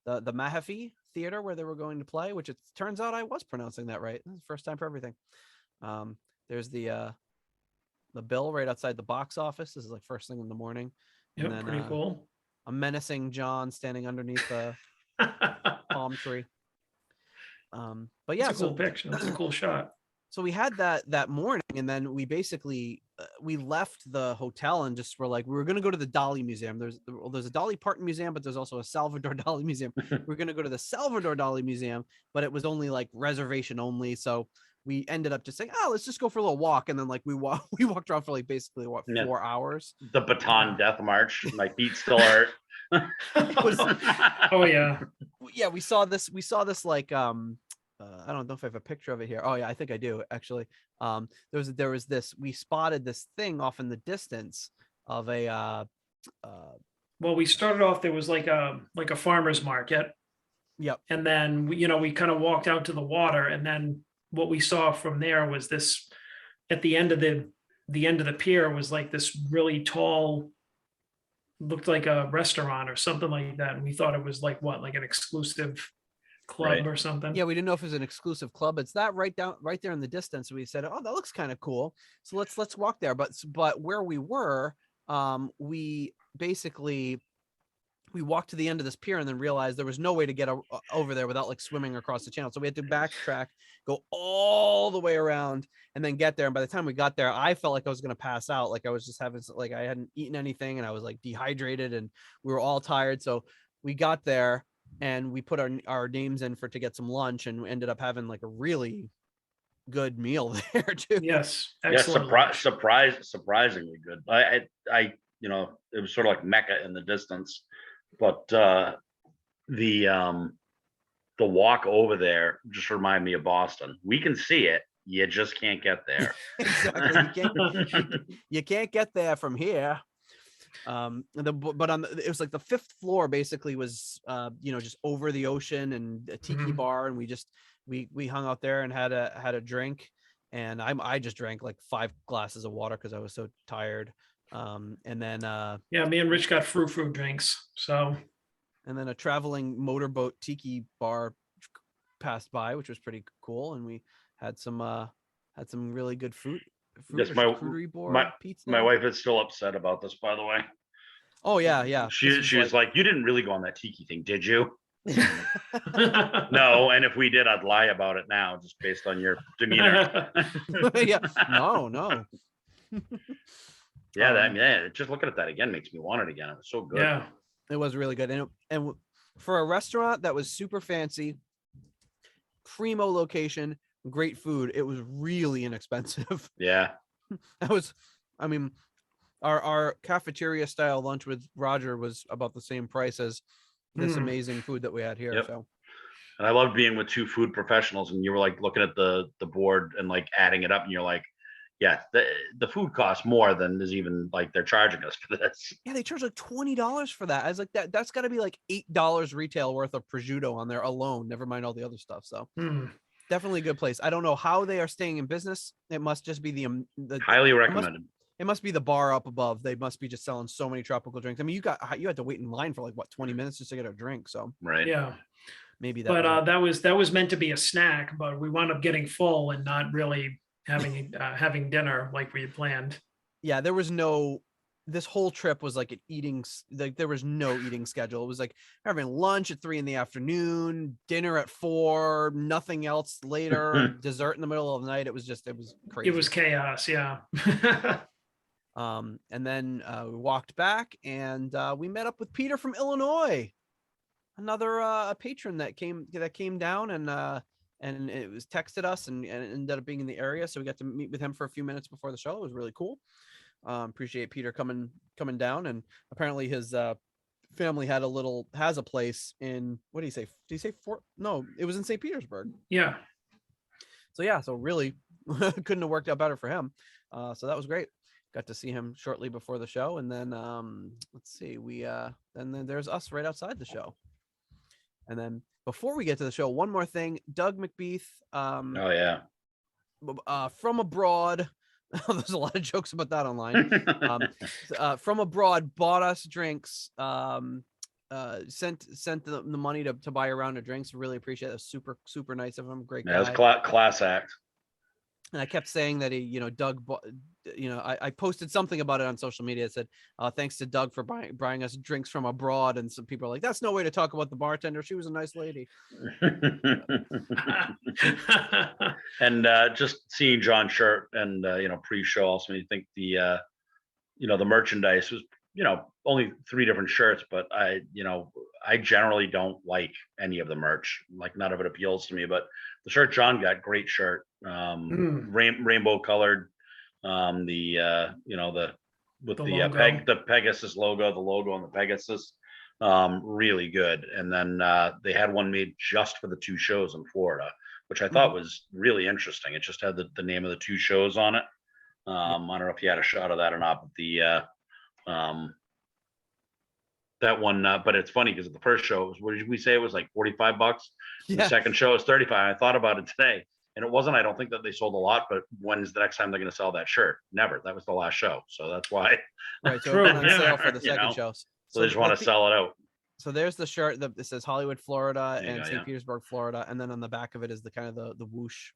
Mahaffey Theater where they were going to play, which it turns out I was pronouncing that right. First time for everything. There's the bill right outside the box office. This is like first thing in the morning. And Yep, pretty cool. A menacing John standing underneath the palm tree. But yeah, it's a cool picture. That's a cool shot. So we had that morning, and then we basically we left the hotel and just were like, we were going to go to the Dali Museum. There's a Dolly Parton Museum, but there's also a Salvador Dali Museum. We're going to go to the Salvador Dali Museum, but it was only like reservation only. So we ended up just saying, oh, let's just go for a little walk. And then like we walked around for like basically 4 hours. The Baton Death March. My feet still hurt. Oh yeah. Yeah, we saw this like I don't know if I have a picture of it here. Oh yeah, I think I do actually. There was this, we spotted this thing off in the distance of a well, we started off, there was like a farmer's market. Yep. And then we kind of walked out to the water, and then what we saw from there was this, at the end of the pier was like this really tall, looked like a restaurant or something like that. And we thought it was like an exclusive club or something. Yeah, we didn't know if it was an exclusive club. It's that right there in the distance. We said, oh, that looks kind of cool. So let's walk there. But where we were, we basically walked to the end of this pier and then realized there was no way to get over there without like swimming across the channel. So we had to backtrack, go all the way around, and then get there. And by the time we got there, I felt like I was going to pass out. Like I was just having, like I hadn't eaten anything and I was like dehydrated and we were all tired. So we got there and we put our names in to get some lunch, and we ended up having like a really good meal there too. Yes. Excellent. Yeah, surprisingly good. I it was sort of like Mecca in the distance. But the walk over there just reminded me of Boston. We can see it, you just can't get there. Exactly. You can't get there from here. It was like the 5th floor basically was just over the ocean and a tiki bar, and we hung out there and had a drink, and I just drank like 5 glasses of water because I was so tired. And then me and Rich got fruit drinks. So, and then a traveling motorboat tiki bar passed by, which was pretty cool, and we had some really good fruit. Yes, my wife is still upset about this, by the way. Oh yeah. She's like, you didn't really go on that tiki thing, did you? No, and if we did, I'd lie about it now, just based on your demeanor. Yeah, no. Yeah, just looking at that again makes me want it again. It was so good. Yeah, it was really good, and for a restaurant that was super fancy, primo location, great food, it was really inexpensive. Yeah, our cafeteria style lunch with Roger was about the same price as this amazing food that we had here. Yep. So, and I loved being with 2 food professionals, and you were like looking at the board and like adding it up, and you're like, yeah, the food costs more than is even like they're charging us for this. Yeah, they charge like $20 for that. I was like, that's got to be like $8 retail worth of prosciutto on there alone. Never mind all the other stuff. So definitely a good place. I don't know how they are staying in business. It must just be the highly recommended. It must be the bar up above. They must be just selling so many tropical drinks. I mean, you had to wait in line for like 20 minutes just to get a drink. So right, yeah, maybe that. But that was meant to be a snack, but we wound up getting full and not really having dinner like we had planned. Yeah, there was no, this whole trip was like there was no eating schedule. It was like having lunch at 3 p.m, dinner at 4, nothing else later, dessert in the middle of the night. It was crazy. It was chaos. Yeah. And then we walked back and we met up with Peter from Illinois, another a patron that came down and it was texted us and ended up being in the area. So we got to meet with him for a few minutes before the show. It was really cool. Appreciate Peter coming down. And apparently his family has a place in, what do you say? Did you say Fort? No, it was in St. Petersburg. Yeah. so really couldn't have worked out better for him. So that was great. Got to see him shortly before the show, and then let's see, we then there's us right outside the show. And then before we get to the show, one more thing, Doug McBeath, Oh yeah. From abroad. There's a lot of jokes about that online. From abroad, bought us drinks. Sent the money to buy a round of drinks. Really appreciate it. Super nice of him. Great guy. Yeah, that's class act. And I kept saying that Doug, I posted something about it on social media. It said, thanks to Doug for buying us drinks from abroad. And some people are like, that's no way to talk about the bartender. She was a nice lady. And just seeing John's shirt and, pre-show also made me think the merchandise was, only 3 different shirts, but I generally don't like any of the merch. Like, none of it appeals to me, but the shirt John got, great shirt. Rainbow colored, the Pegasus logo, the logo on the Pegasus, really good. And then they had one made just for the 2 shows in Florida, which I thought was really interesting. It just had the name of the 2 shows on it. I don't know if you had a shot of that or not, but that one, but it's funny because at the first show, what did we say? It was like $45. Yeah. The second show is $35. I thought about it today, and it wasn't. I don't think that they sold a lot, but when's the next time they're going to sell that shirt? Never. That was the last show, so that's why. Right. So it went on sale for the second show. So they just want to sell it out. So there's the shirt that says Hollywood, Florida, and St. Petersburg, Florida, and then on the back of it is the kind of the whoosh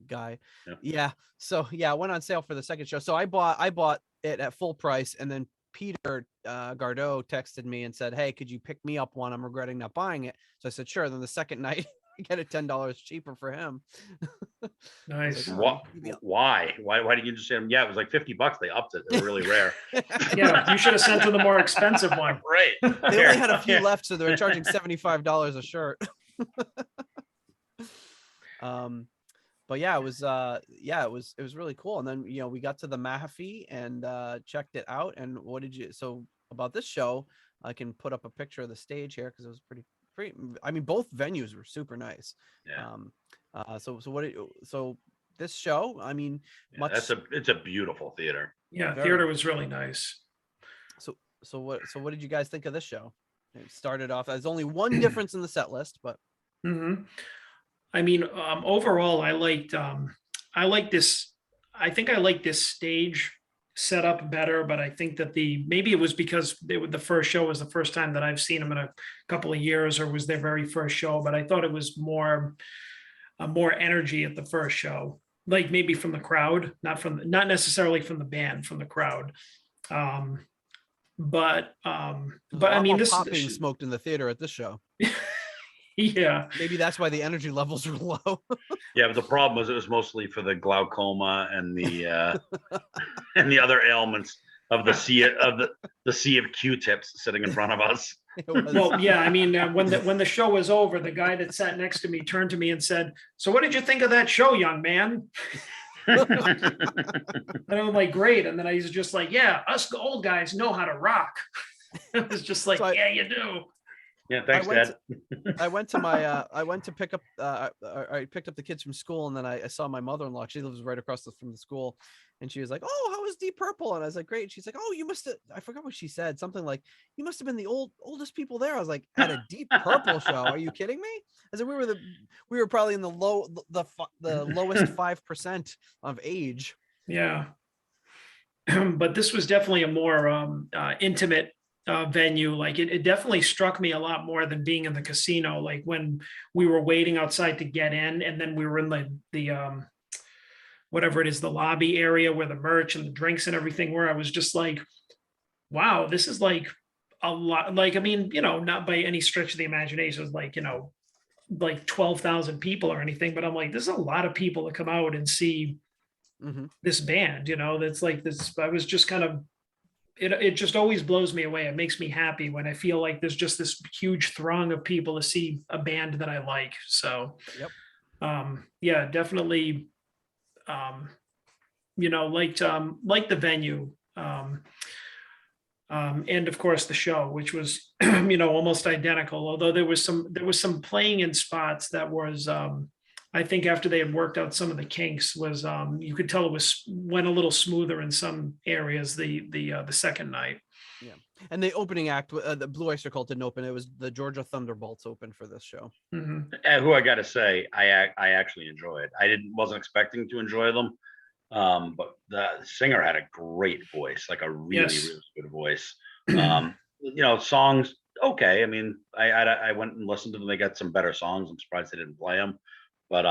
guy. Yeah. So yeah, it went on sale for the second show. So I bought it at full price, and then Peter Gardot texted me and said, "Hey, could you pick me up one? I'm regretting not buying it." So I said, "Sure." Then the second night, I get it $10 cheaper for him. Nice. Like, why did you just say, yeah, it was like $50? They upped it. They're really rare. Yeah, you should have sent them the more expensive one. Right. They only had a few left, so they were charging $75 a shirt. But yeah, it was really cool. And then we got to the Mahaffey and checked it out. And what did you? So about this show, I can put up a picture of the stage here because it was pretty. I mean, both venues were super nice. Yeah. So this show, I mean, it's a beautiful theater. Yeah, theater was really nice. So what did you guys think of this show? It started off as only one difference in the set list, but. Mm-hmm. I mean, overall, I liked this. I think I like this stage setup better, but I think that maybe it was because the first show was the first time that I've seen them in a couple of years, or was their very first show. But I thought it was more energy at the first show, like maybe from the crowd, not necessarily from the band, from the crowd. But I mean, this being smoked in the theater at this show. Yeah, maybe that's why the energy levels were low. Yeah, but the problem was it was mostly for the glaucoma and the and the other ailments of the sea of Q-tips sitting in front of us. Well, yeah, I mean, when the show was over, the guy that sat next to me turned to me and said, "So what did you think of that show, young man?" And I'm like, "Great." And then I was just like, "Yeah, us old guys know how to rock." It was just like, yeah, you do. Yeah, thanks, Dad. I went to pick up. I picked up the kids from school, and then I saw my mother-in-law. She lives right across from the school, and she was like, "Oh, how was Deep Purple?" And I was like, "Great." She's like, "Oh, you must have." I forgot what she said. Something like, "You must have been the oldest people there." I was like, "At a Deep Purple show? Are you kidding me?" I said, "We were probably in the lowest 5% of age." Yeah, but this was definitely a more intimate venue. Like it definitely struck me a lot more than being in the casino. Like when we were waiting outside to get in, and then we were in the whatever it is, the lobby area where the merch and the drinks and everything were. I was just like, wow, this is like a lot. Like, I mean, not by any stretch of the imagination, it was like, like 12,000 people or anything, but I'm like, there's a lot of people that come out and see this band, that's like this. I was just kind of, it just always blows me away. It makes me happy when I feel like there's just this huge throng of people to see a band that I like. So, yeah, definitely, liked the venue, and of course the show, which was, almost identical. Although there was some playing in spots that was, I think after they had worked out some of the kinks, was you could tell it went a little smoother in some areas the second night. Yeah, and the opening act, the Blue Oyster Cult didn't open. It was the Georgia Thunderbolts opened for this show. Mm-hmm. And who I got to say, I actually enjoyed. Wasn't expecting to enjoy them, but the singer had a great voice, like a really good voice. Songs okay. I mean, I went and listened to them. They got some better songs. I'm surprised they didn't play them. But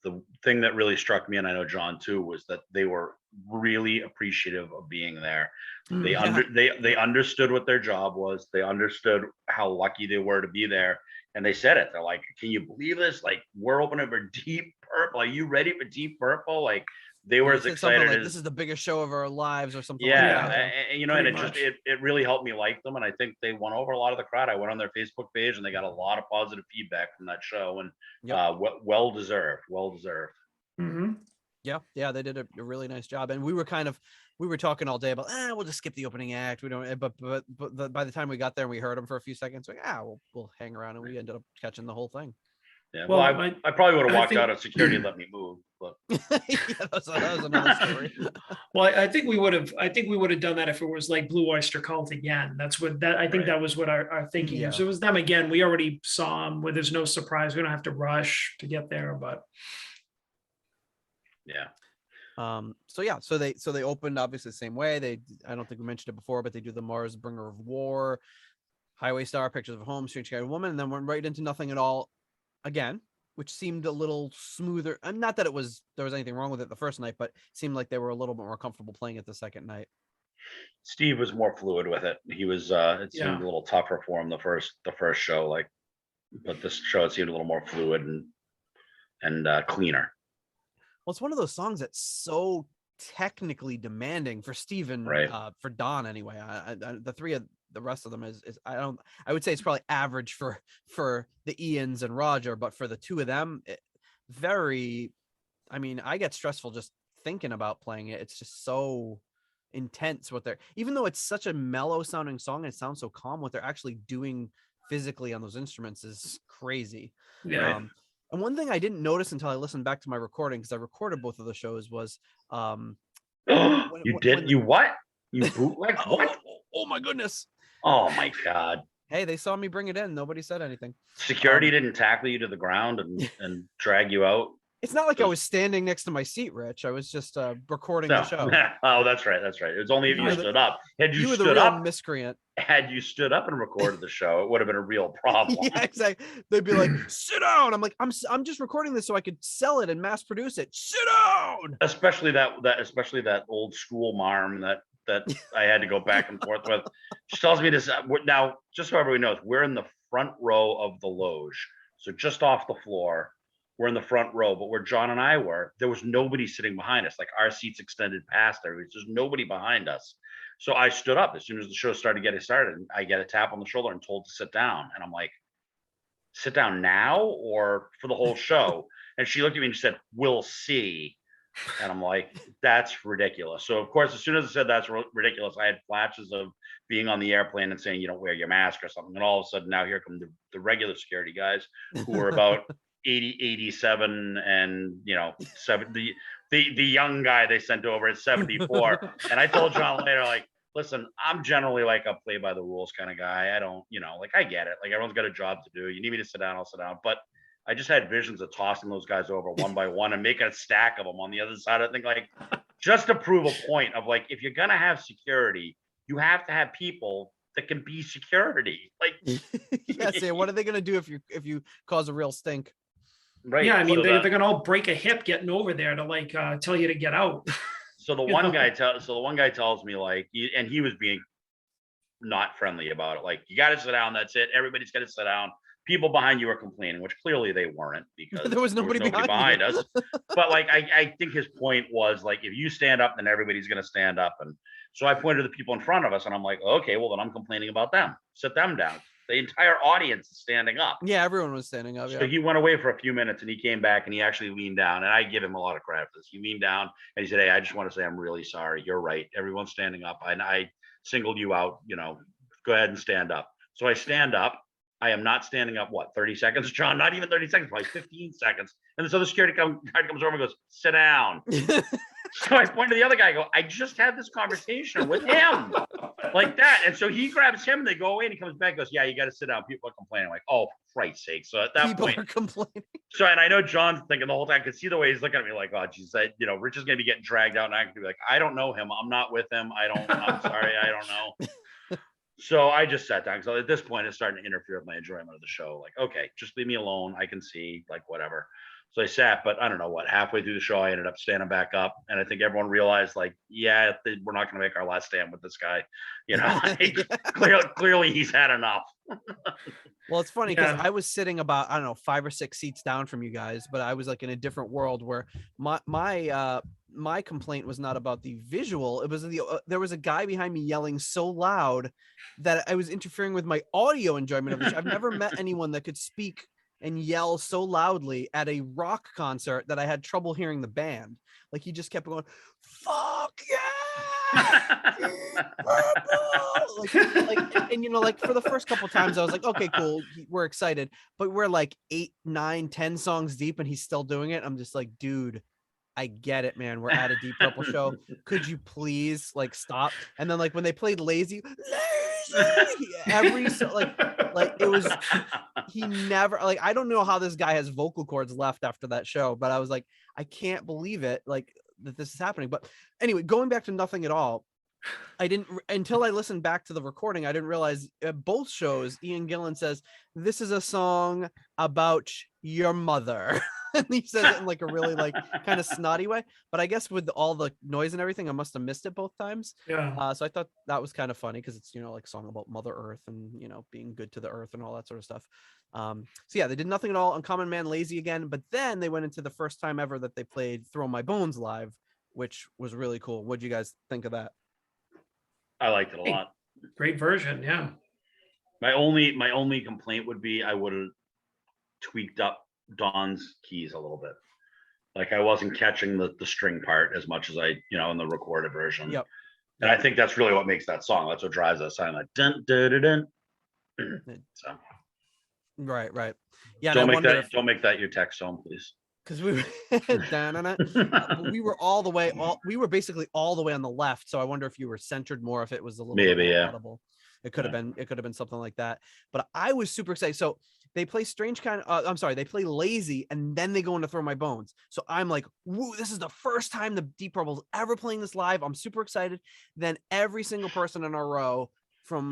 the thing that really struck me, and I know John too, was that they were really appreciative of being there. They understood what their job was. They understood how lucky they were to be there, and they said it. They're like, "Can you believe this? Like, we're opening for Deep Purple. Are you ready for Deep Purple?" Like, they were as excited like, as this is the biggest show of our lives, or something. Yeah, like that. and it really helped me like them, and I think they won over a lot of the crowd. I went on their Facebook page, and they got a lot of positive feedback from that show, and well deserved. Mm-hmm. Yeah, they did a really nice job, and we were talking all day about, we'll just skip the opening act. We don't, but by the time we got there and we heard them for a few seconds, like, we'll hang around, and we ended up catching the whole thing. Yeah, well, I probably would have walked out of security and let me move, but that was another story. Well, I think we would have done that if it was like Blue Oyster Cult again. I think that was what our thinking is. If it was them again, we already saw them, where there's no surprise. We don't have to rush to get there, but so they opened obviously the same way. I don't think we mentioned it before, but they do the Mars Bringer of War, Highway Star, Pictures of Home, Strange Guy Woman, and then went right into Nothing at All again, which seemed a little smoother. And not that there was anything wrong with it the first night, but it seemed like they were a little bit more comfortable playing it the second night. Steve was more fluid with it. He was it seemed a little tougher for him the first show, like, but this show it seemed a little more fluid and cleaner. Well, it's one of those songs that's so technically demanding for Steven, for Don anyway. The three of the rest of them is I would say it's probably average for the Ians and Roger, but for the two of them, I get stressful just thinking about playing it. It's just so intense what they're, even though it's such a mellow sounding song and it sounds so calm, what they're actually doing physically on those instruments is crazy. And one thing I didn't notice until I listened back to my recording, because I recorded both of the shows, was you bootleg? What? Oh my goodness. Oh my God. Hey, they saw me bring it in. Nobody said anything. Security didn't tackle you to the ground and drag you out. It's not like I was standing next to my seat, Rich. I was just recording the show. Oh, that's right. It was only if you stood up. Had you were stood the real up, miscreant. Had you stood up and recorded the show, it would have been a real problem. Yeah, exactly. They'd be like, "Sit down." I'm like, I'm just recording this so I could sell it and mass produce it. Sit down. Especially that old school marm that I had to go back and forth with. She tells me this now, just so everybody knows, we're in the front row of the loge, so just off the floor. We're in the front row, but where John and I were, there was nobody sitting behind us. Like, our seats extended past everybody. There's nobody behind us. So I stood up as soon as the show started getting started, and I get a tap on the shoulder and told to sit down. And I'm like, sit down now or for the whole show? And she looked at me and she said, "We'll see." And I'm like, that's ridiculous. So of course, as soon as I said that's ridiculous, I had flashes of being on the airplane and saying, "You don't wear your mask" or something. And all of a sudden now here come the regular security guys who were about 80, 87, and 70. The young guy they sent over at 74. And I told John later, like, listen, I'm generally like a play by the rules kind of guy. I don't, like, I get it. Like, everyone's got a job to do. You need me to sit down, I'll sit down. But I just had visions of tossing those guys over one by one and making a stack of them on the other side. I think, like, just to prove a point of, like, if you're going to have security, you have to have people that can be security. Like, yeah, what are they going to do if you cause a real stink? Right. Yeah, I mean, they're gonna all break a hip getting over there to, like, tell you to get out. So the one guy tells me, like, and he was being not friendly about it. Like, you got to sit down. That's it. Everybody's got to sit down. People behind you are complaining, which clearly they weren't, because there was nobody behind us. But, like, I think his point was, like, if you stand up, then everybody's going to stand up. And so I pointed to the people in front of us, and I'm like, okay, well, then I'm complaining about them. Sit them down. The entire audience is standing up. Yeah, everyone was standing up. So he went away for a few minutes, and he came back, and he actually leaned down. And I give him a lot of credit for this. He leaned down and he said, "Hey, I just want to say I'm really sorry. You're right. Everyone's standing up. And I singled you out. Go ahead and stand up." So I stand up, I am not standing up, 30 seconds, John? Not even 30 seconds, probably 15 seconds. And so the security guard comes over and goes, sit down. So I point to the other guy, I go, I just had this conversation with him like that. And so he grabs him and they go away and he comes back and goes, yeah, you got to sit down. People are complaining. I'm like, oh, for Christ's sake. So at that People point, are complaining. So, and I know John's thinking the whole time, I could see the way he's looking at me like, oh, geez, Rich is going to be getting dragged out. And I can be like, I don't know him. I'm not with him. I'm sorry. I don't know. So I just sat down. So at this point, it's starting to interfere with my enjoyment of the show. Like, okay, just leave me alone. I can see, like, whatever. So I sat, but I don't know what, halfway through the show, I ended up standing back up. And I think everyone realized, like, yeah, we're not going to make our last stand with this guy. Clearly he's had enough. Well, it's funny because I was sitting about, I don't know, 5 or 6 seats down from you guys, but I was like in a different world where my complaint was not about the visual. It was there was a guy behind me yelling so loud that I was interfering with my audio enjoyment of the show. I've never met anyone that could speak and yell so loudly at a rock concert that I had trouble hearing the band. Like he just kept going, fuck yeah! like for the first couple times I was like, okay, cool, we're excited, but we're like 8, 9, 10 songs deep and he's still doing it. I'm just like, dude, I get it, man. We're at a Deep Purple show. Could you please like stop? And then like when they played Lazy, every like it was, he never, like, I don't know how this guy has vocal cords left after that show, but I was like, I can't believe it, like that this is happening. But anyway, going back to Nothing at All, I didn't, until I listened back to the recording, I didn't realize both shows, Ian Gillan says, this is a song about your mother. And he says it in like a really like kind of snotty way. But I guess with all the noise and everything, I must have missed it both times. Yeah. So I thought that was kind of funny because it's, like a song about Mother Earth and, being good to the earth and all that sort of stuff. So yeah, they did Nothing at All, Uncommon Man, Lazy again. But then they went into the first time ever that they played Throw My Bones live, which was really cool. What'd you guys think of that? I liked it a lot. Great version, yeah. My only complaint would be I would have tweaked up Don's keys a little bit. Like I wasn't catching the string part as much as I, in the recorded version. Yep. And I think that's really what makes that song. That's what drives that song. Like dun dun dun dun. So. Right. Yeah. Don't make that your text tone, please. Because we were we were basically all the way on the left. So I wonder if you were centered more, if it was a little bit more audible. It could have been something like that. But I was super excited. So they play they play Lazy and then they go into Throw My Bones. So I'm like, woo, this is the first time the Deep Purple's ever playing this live. I'm super excited. Then every single person in our row from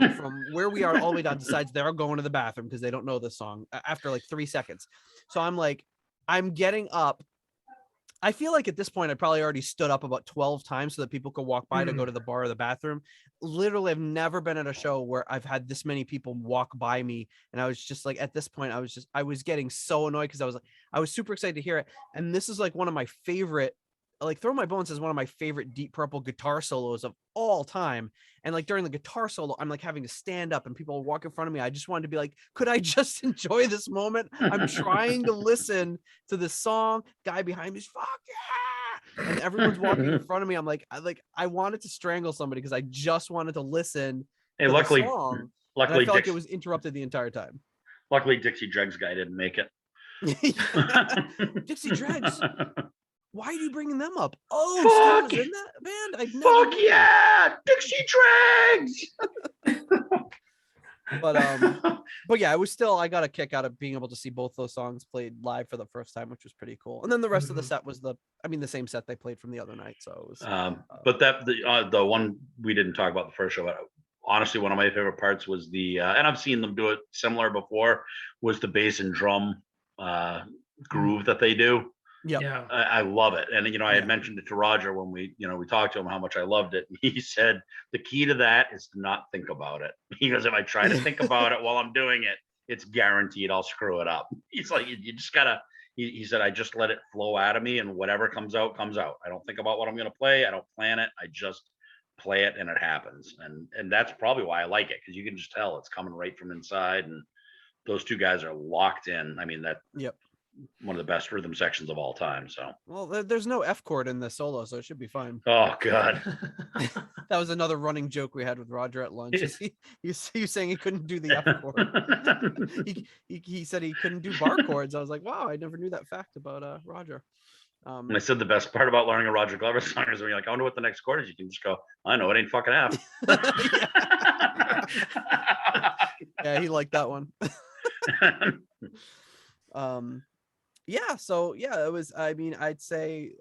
where we are all the way down decides they're going to the bathroom because they don't know this song after like 3 seconds. So I'm like, I'm getting up. I feel like at this point, I probably already stood up about 12 times so that people could walk by to go to the bar or the bathroom. Literally, I've never been at a show where I've had this many people walk by me. And I was just like, at this point, I was getting so annoyed because I was super excited to hear it. And this is like one of my favorite, like Throw My Bones is one of my favorite Deep Purple guitar solos of all time. And like during the guitar solo, I'm like having to stand up and people walk in front of me. I just wanted to be like, could I just enjoy this moment? I'm trying to listen to this song. Guy behind me is fuck yeah. And everyone's walking in front of me. I'm like, I wanted to strangle somebody because I just wanted to listen to the song. Luckily, I felt like it was interrupted the entire time. Luckily, Dixie Dregs guy didn't make it. Dixie Dregs. Why are you bringing them up? Oh, Steve was in that band? Fuck yeah, Dixie Dregs! But yeah, I got a kick out of being able to see both those songs played live for the first time, which was pretty cool. And then the rest of the set was the same set they played from the other night. So it was. But the one we didn't talk about the first show, but honestly, one of my favorite parts was and I've seen them do it similar before, was the bass and drum groove that they do. Yeah, I love it. And I had mentioned it to Roger when we talked to him how much I loved it. He said the key to that is to not think about it. He goes, if I try to think about it while I'm doing it, it's guaranteed I'll screw it up. He's like, you just gotta. He said, I just let it flow out of me, and whatever comes out comes out. I don't think about what I'm gonna play. I don't plan it. I just play it, and it happens. And that's probably why I like it, because you can just tell it's coming right from inside. And those two guys are locked in. I mean that. Yep. one of the best rhythm sections of all time. So, well, there's no F chord in the solo, so it should be fine. oh god, that was another running joke we had with Roger at lunch. He saying he couldn't do the F chord. he said he couldn't do bar chords. I was like, wow, I never knew that fact about Roger. And I said the best part about learning a Roger Glover song is when you're like, I wonder what the next chord is. You can just go, I know it ain't fucking F. Yeah, he liked that one. Yeah, so yeah, it was, I mean, I'd say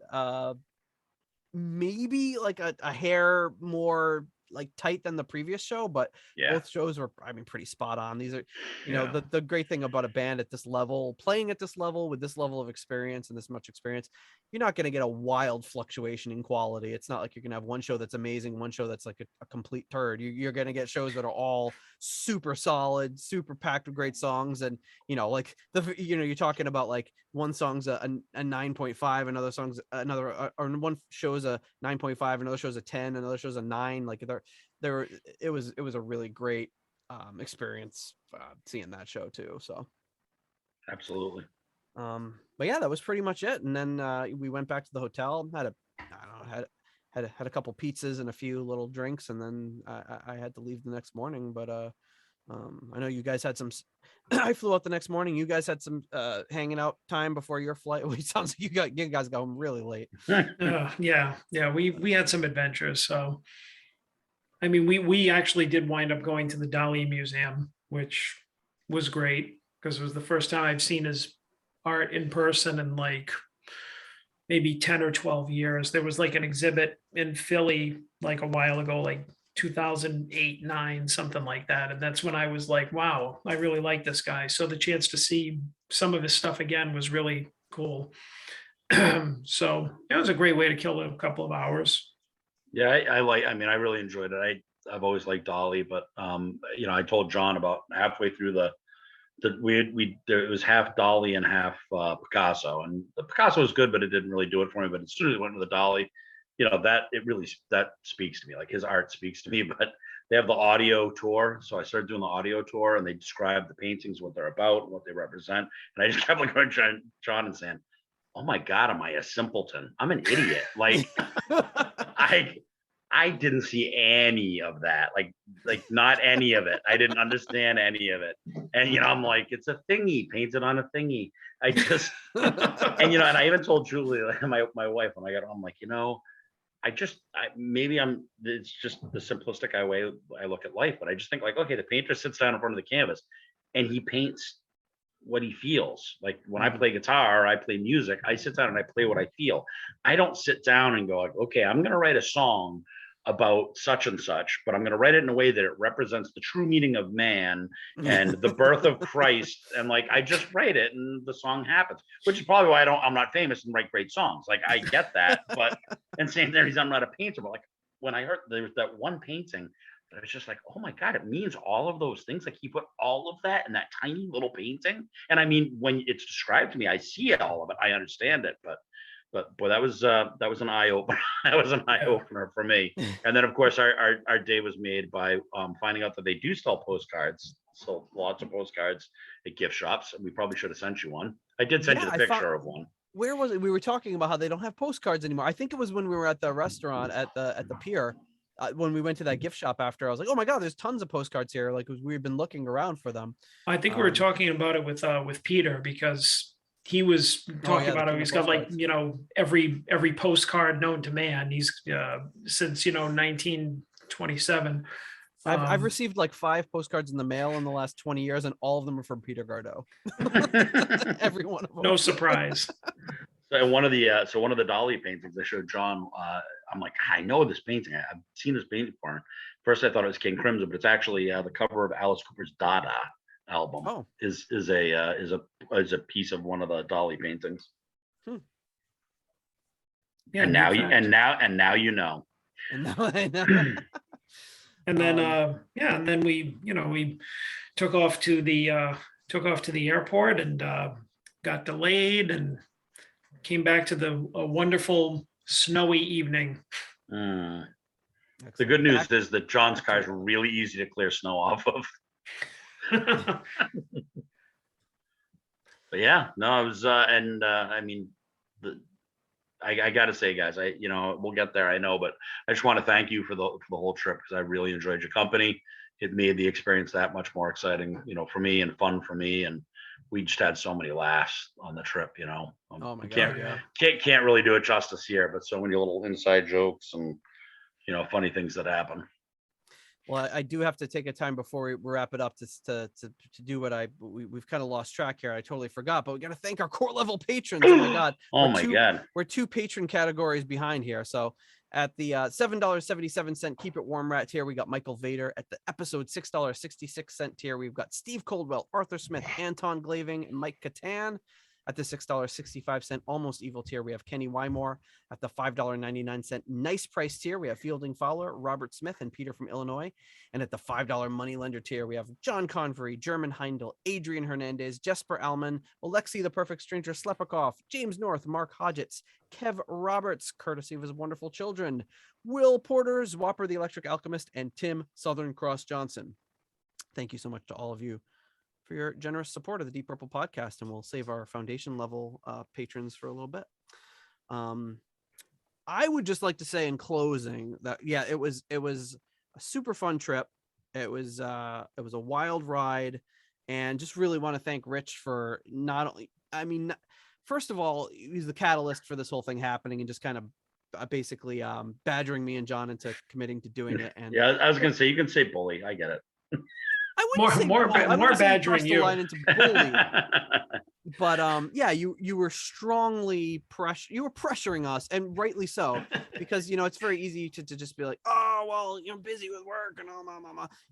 maybe like a hair more like tight than the previous show, but both shows were, I mean, pretty spot on. These are, you know, the great thing about a band at this level, playing at this level with this level of experience and this much experience, you're not going to get a wild fluctuation in quality. It's not like you're going to have one show that's amazing, one show that's like a complete turd. You're going to get shows that are all super solid, super packed with great songs. And, you know, like you're talking about like one song's a 9.5, another song's or one show's a 9.5, another show's a 10, another show's a 9. Like it was a really great experience seeing that show too. So absolutely. But yeah, that was pretty much it. And then we went back to the hotel, had a couple pizzas and a few little drinks, and then I had to leave the next morning. But I know you guys had some. I flew out the next morning. You guys had some hanging out time before your flight. It sounds like you guys got home really late. Yeah. We had some adventures. So, I mean, we actually did wind up going to the Dali Museum, which was great because it was the first time I've seen his art in person in like maybe 10 or 12 years. There was like an exhibit in Philly like a while ago, like 2008, 9, something like that. And that's when I was like, wow, I really like this guy. So the chance to see some of his stuff again was really cool. So it was a great way to kill a couple of hours. Yeah, I mean, I really enjoyed it. I've always liked Dali, but you know, I told John about halfway through it was half Dali and half Picasso, and the Picasso was good, but it didn't really do it for me. But as soon as it went to the Dali, you know, that speaks to me. Like his art speaks to me. But they have the audio tour, so I started doing the audio tour, and they describe the paintings, what they're about, what they represent, and I just kept like going to John and saying, "Oh my God, am I a simpleton? I'm an idiot." Like I didn't see any of that, like not any of it. I didn't understand any of it. And, you know, I'm like, it's a thingy painted on a thingy. I just, and, you know, and I even told Julie, my wife, when I got home, I'm like, you know, it's just the simplistic way I look at life. But I just think like, okay, the painter sits down in front of the canvas and he paints what he feels. Like when I play guitar, I play music, I sit down and I play what I feel. I don't sit down and go like, okay, I'm going to write a song about such and such, but I'm going to write it in a way that it represents the true meaning of man and the birth of Christ. And like, I just write it and the song happens, which is probably why I'm not famous and write great songs. Like I get that, but and same there, I'm not a painter, but like when I heard there was that one painting, I was just like, oh my God, it means all of those things. Like he put all of that in that tiny little painting. And I mean, when it's described to me, I see all of it. I understand it, but boy, that was an eye opener. That was an eye opener for me. And then of course our day was made by finding out that they do sell postcards. So lots of postcards at gift shops. We probably should have sent you one. I did send you the picture of one. Where was it? We were talking about how they don't have postcards anymore. I think it was when we were at the restaurant at the pier. When we went to that gift shop after, I was like, oh my God, there's tons of postcards here. Like we've been looking around for them. I think we were talking about it with Peter because he was talking about it. He's got like, you know, every postcard known to man. He's since, you know, 1927. I've received like 5 postcards in the mail in the last 20 years, and all of them are from Peter Gardeau. Every one of them. No surprise. So one of the Dali paintings I showed John, I'm like, I know this painting. I've seen this painting before. First, I thought it was King Crimson, but it's actually the cover of Alice Cooper's Dada album. Oh. is a piece of one of the Dali paintings. Yeah, and now you know. And now I know. And then and then we took off to the airport and got delayed and came back to the wonderful snowy evening. The good news is that John's car is really easy to clear snow off of. But yeah, no, it was, I mean, I got to say, guys, we'll get there, I know, but I just want to thank you for the whole trip, because I really enjoyed your company. It made the experience that much more exciting, for me, and fun for me. And we just had so many laughs on the trip, Oh my God, yeah. Can't really do it justice here, but so many little inside jokes and, funny things that happen. Well, I do have to take a time before we wrap it up to do what we've kind of lost track here. I totally forgot, but we got to thank our core level patrons. Oh my God. We're two patron categories behind here. So at the $7.77 Keep It Warm Rat tier, we got Michael Vader. At the episode $6.66 tier, we've got Steve Coldwell, Arthur Smith, Anton Glaving, and Mike Catan. At the $6.65 Almost Evil tier, we have Kenny Wymore. At the $5.99 Nice Price tier, we have Fielding Fowler, Robert Smith, and Peter from Illinois. And at the $5 Money Lender tier, we have John Convery, German Heindel, Adrian Hernandez, Jesper Alman, Alexi the Perfect Stranger Slepikoff, James North, Mark Hodgetts, Kev Roberts, courtesy of his wonderful children, Will Porter, Zwapper the Electric Alchemist, and Tim Southern Cross Johnson. Thank you so much to all of you for your generous support of the Deep Purple podcast, and we'll save our foundation level patrons for a little bit. I would just like to say in closing that it was a super fun trip. It was a wild ride, and just really want to thank Rich for not only, first of all, he's the catalyst for this whole thing happening, and just kind of basically badgering me and John into committing to doing it. And yeah, I was gonna say, you can say bully, I get it. I wouldn't say more badgering you into bully, but you were strongly pressuring us, and rightly so, because it's very easy to just be like, oh well, I'm busy with work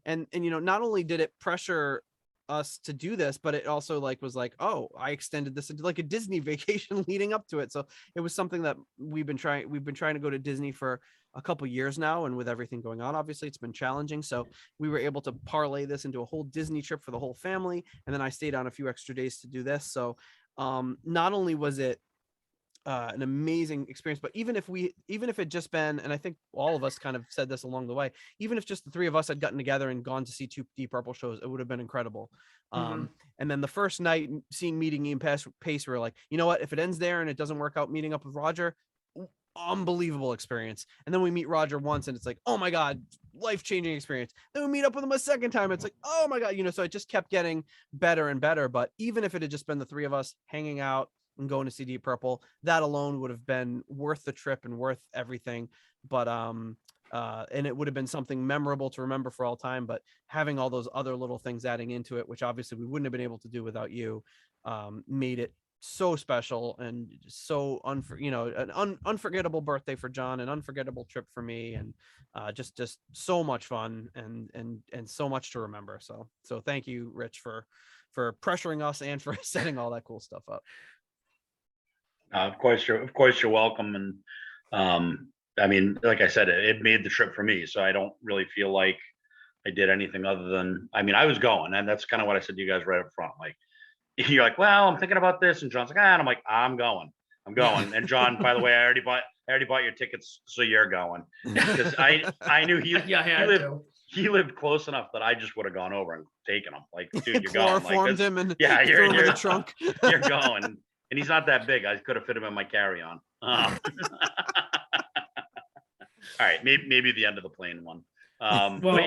and not only did it pressure us to do this, but it also was like, oh, I extended this into like a Disney vacation leading up to it. So it was something that we've been trying to go to Disney for a couple years now, and with everything going on, obviously it's been challenging. So we were able to parlay this into a whole Disney trip for the whole family, and then I stayed on a few extra days to do this. So not only was it an amazing experience, but even if it just been, and I think all of us kind of said this along the way, even if just the three of us had gotten together and gone to see two Deep Purple shows, it would have been incredible. And then the first night meeting Ian Pace, we were like, you know what, if it ends there and it doesn't work out meeting up with Roger, unbelievable experience. And then we meet Roger once and it's like, oh my God, life-changing experience. Then we meet up with him a second time, it's like, oh my God, so it just kept getting better and better. But even if it had just been the three of us hanging out and going to see Deep Purple, that alone would have been worth the trip and worth everything. But and it would have been something memorable to remember for all time. But having all those other little things adding into it, which obviously we wouldn't have been able to do without you, made it so special and so an unforgettable birthday for John, an unforgettable trip for me, and just so much fun and so much to remember. So thank you, Rich, for pressuring us and for setting all that cool stuff up. Of course you're welcome. And like I said, it made the trip for me, so I don't really feel like I did anything other than, I was going, and that's kind of what I said to you guys right up front. Like, you're like, well, I'm thinking about this, and John's like, and I'm like, I'm going. And John, by the way, I already bought your tickets, so you're going, because I knew he lived close enough that I just would have gone over and taken him. Like, dude, you're going. Like, him and you're in the trunk. You're going, and he's not that big. I could have fit him in my carry-on. All right, maybe the end of the plane one. But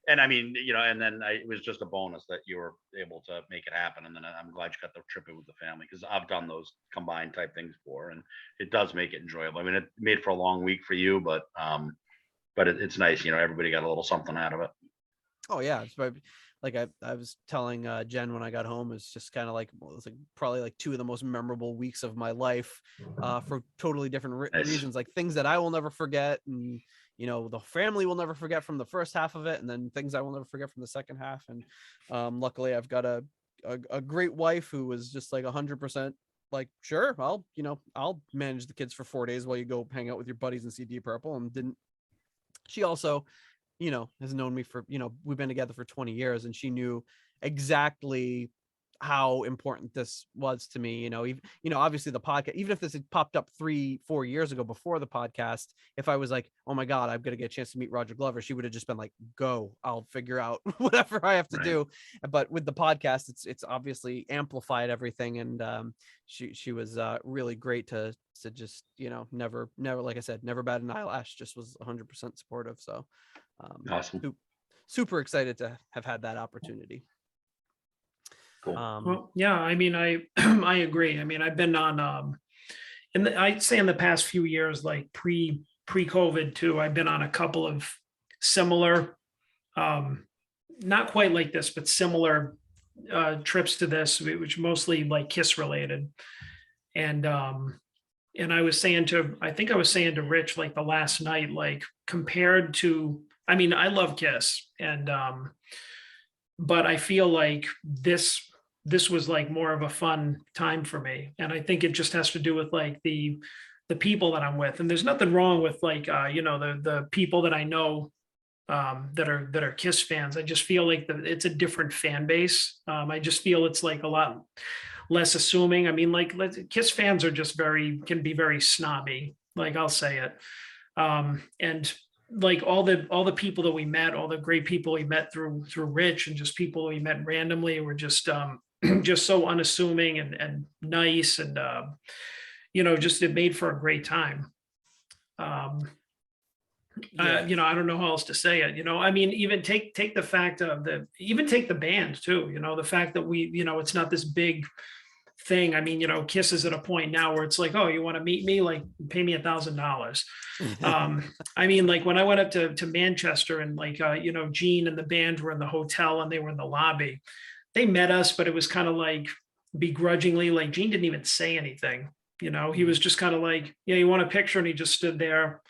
and then it was just a bonus that you were able to make it happen. And then I'm glad you got the trip in with the family, because I've done those combined type things before, and it does make it enjoyable. It made for a long week for you, but it's nice. Everybody got a little something out of it. Oh yeah, it's like I was telling Jen when I got home, it's just kind of like, it was like probably like two of the most memorable weeks of my life, for totally different reasons, like things that I will never forget, and the family will never forget from the first half of it, and then things I will never forget from the second half. And luckily I've got a great wife who was just like 100% like, sure, I'll manage the kids for 4 days while you go hang out with your buddies and see Deep Purple. And she also has known me for, we've been together for 20 years, and she knew exactly how important this was to me. Obviously the podcast, even if this had popped up 3-4 years ago before the podcast, if I was like, oh my God, I'm going to get a chance to meet Roger Glover, she would have just been like, go, I'll figure out whatever I have to do. But with the podcast, it's obviously amplified everything. And she was really great to just, never, like I said, never batted an eyelash, just was 100% supportive. So awesome. Super excited to have had that opportunity. Cool. Well, yeah, I mean, I I agree. I mean, I've been on I'd say in the past few years, like pre-COVID too, I've been on a couple of similar, not quite like this, but similar trips to this, which mostly like Kiss related. And I was saying to Rich like the last night, like compared to, I mean, I love Kiss, and but I feel like this was like more of a fun time for me. And I think it just has to do with like the people that I'm with. And there's nothing wrong with like the people that I know that are Kiss fans. I just feel like it's a different fan base. I just feel it's like a lot less assuming. I mean, like Kiss fans are just can be very snobby, like I'll say it. And like all the people that we met, all the great people we met through Rich, and just people we met randomly were just just so unassuming and nice, and just it made for a great time. I don't know how else to say it. I mean, even take the fact of take the band too. The fact that we, it's not this big thing. I mean, Kiss is at a point now where it's like, oh, you want to meet me? Like, pay me $1,000. I mean, like when I went up to Manchester, and like, Gene and the band were in the hotel and they were in the lobby. They met us, but it was kind of like begrudgingly. Like Gene didn't even say anything. He was just kind of like, yeah, you want a picture? And he just stood there,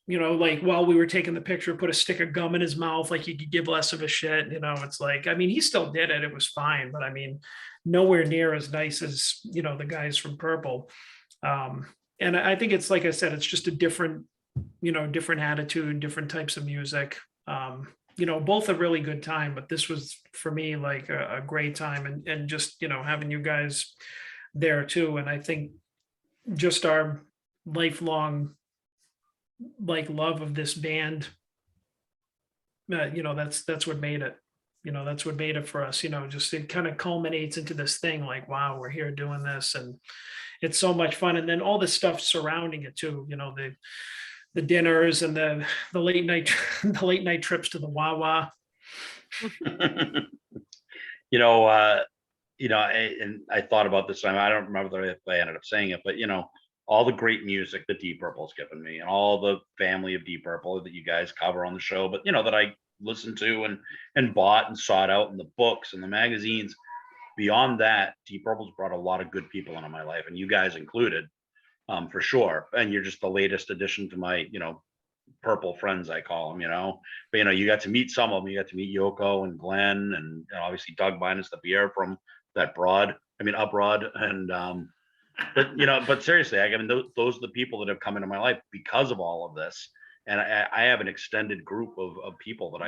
like while we were taking the picture, put a stick of gum in his mouth, like he could give less of a shit. It's like, I mean, he still did it. It was fine, but I mean, nowhere near as nice as, the guys from Purple. And I think it's, like I said, it's just a different attitude, different types of music. Both a really good time, but this was for me like a great time, and just, having you guys there too. And I think just our lifelong like love of this band, that's what made it. That's what made it for us. Just it kind of culminates into this thing like, wow, we're here doing this, and it's so much fun. And then all the stuff surrounding it too, the dinners and the late night trips to the Wawa. And I thought about this time. I don't remember if I ended up saying it, but all the great music that Deep Purple's given me, and all the family of Deep Purple that you guys cover on the show, but that I listened to and bought and sought out in the books and the magazines. Beyond that, Deep Purple's brought a lot of good people into my life, and you guys included, for sure. And you're just the latest addition to my, Purple friends, I call them, but you got to meet some of them. You got to meet Yoko and Glenn, and obviously Doug minus the beer from that abroad. And but seriously, I mean, those are the people that have come into my life because of all of this. And I have an extended group of people that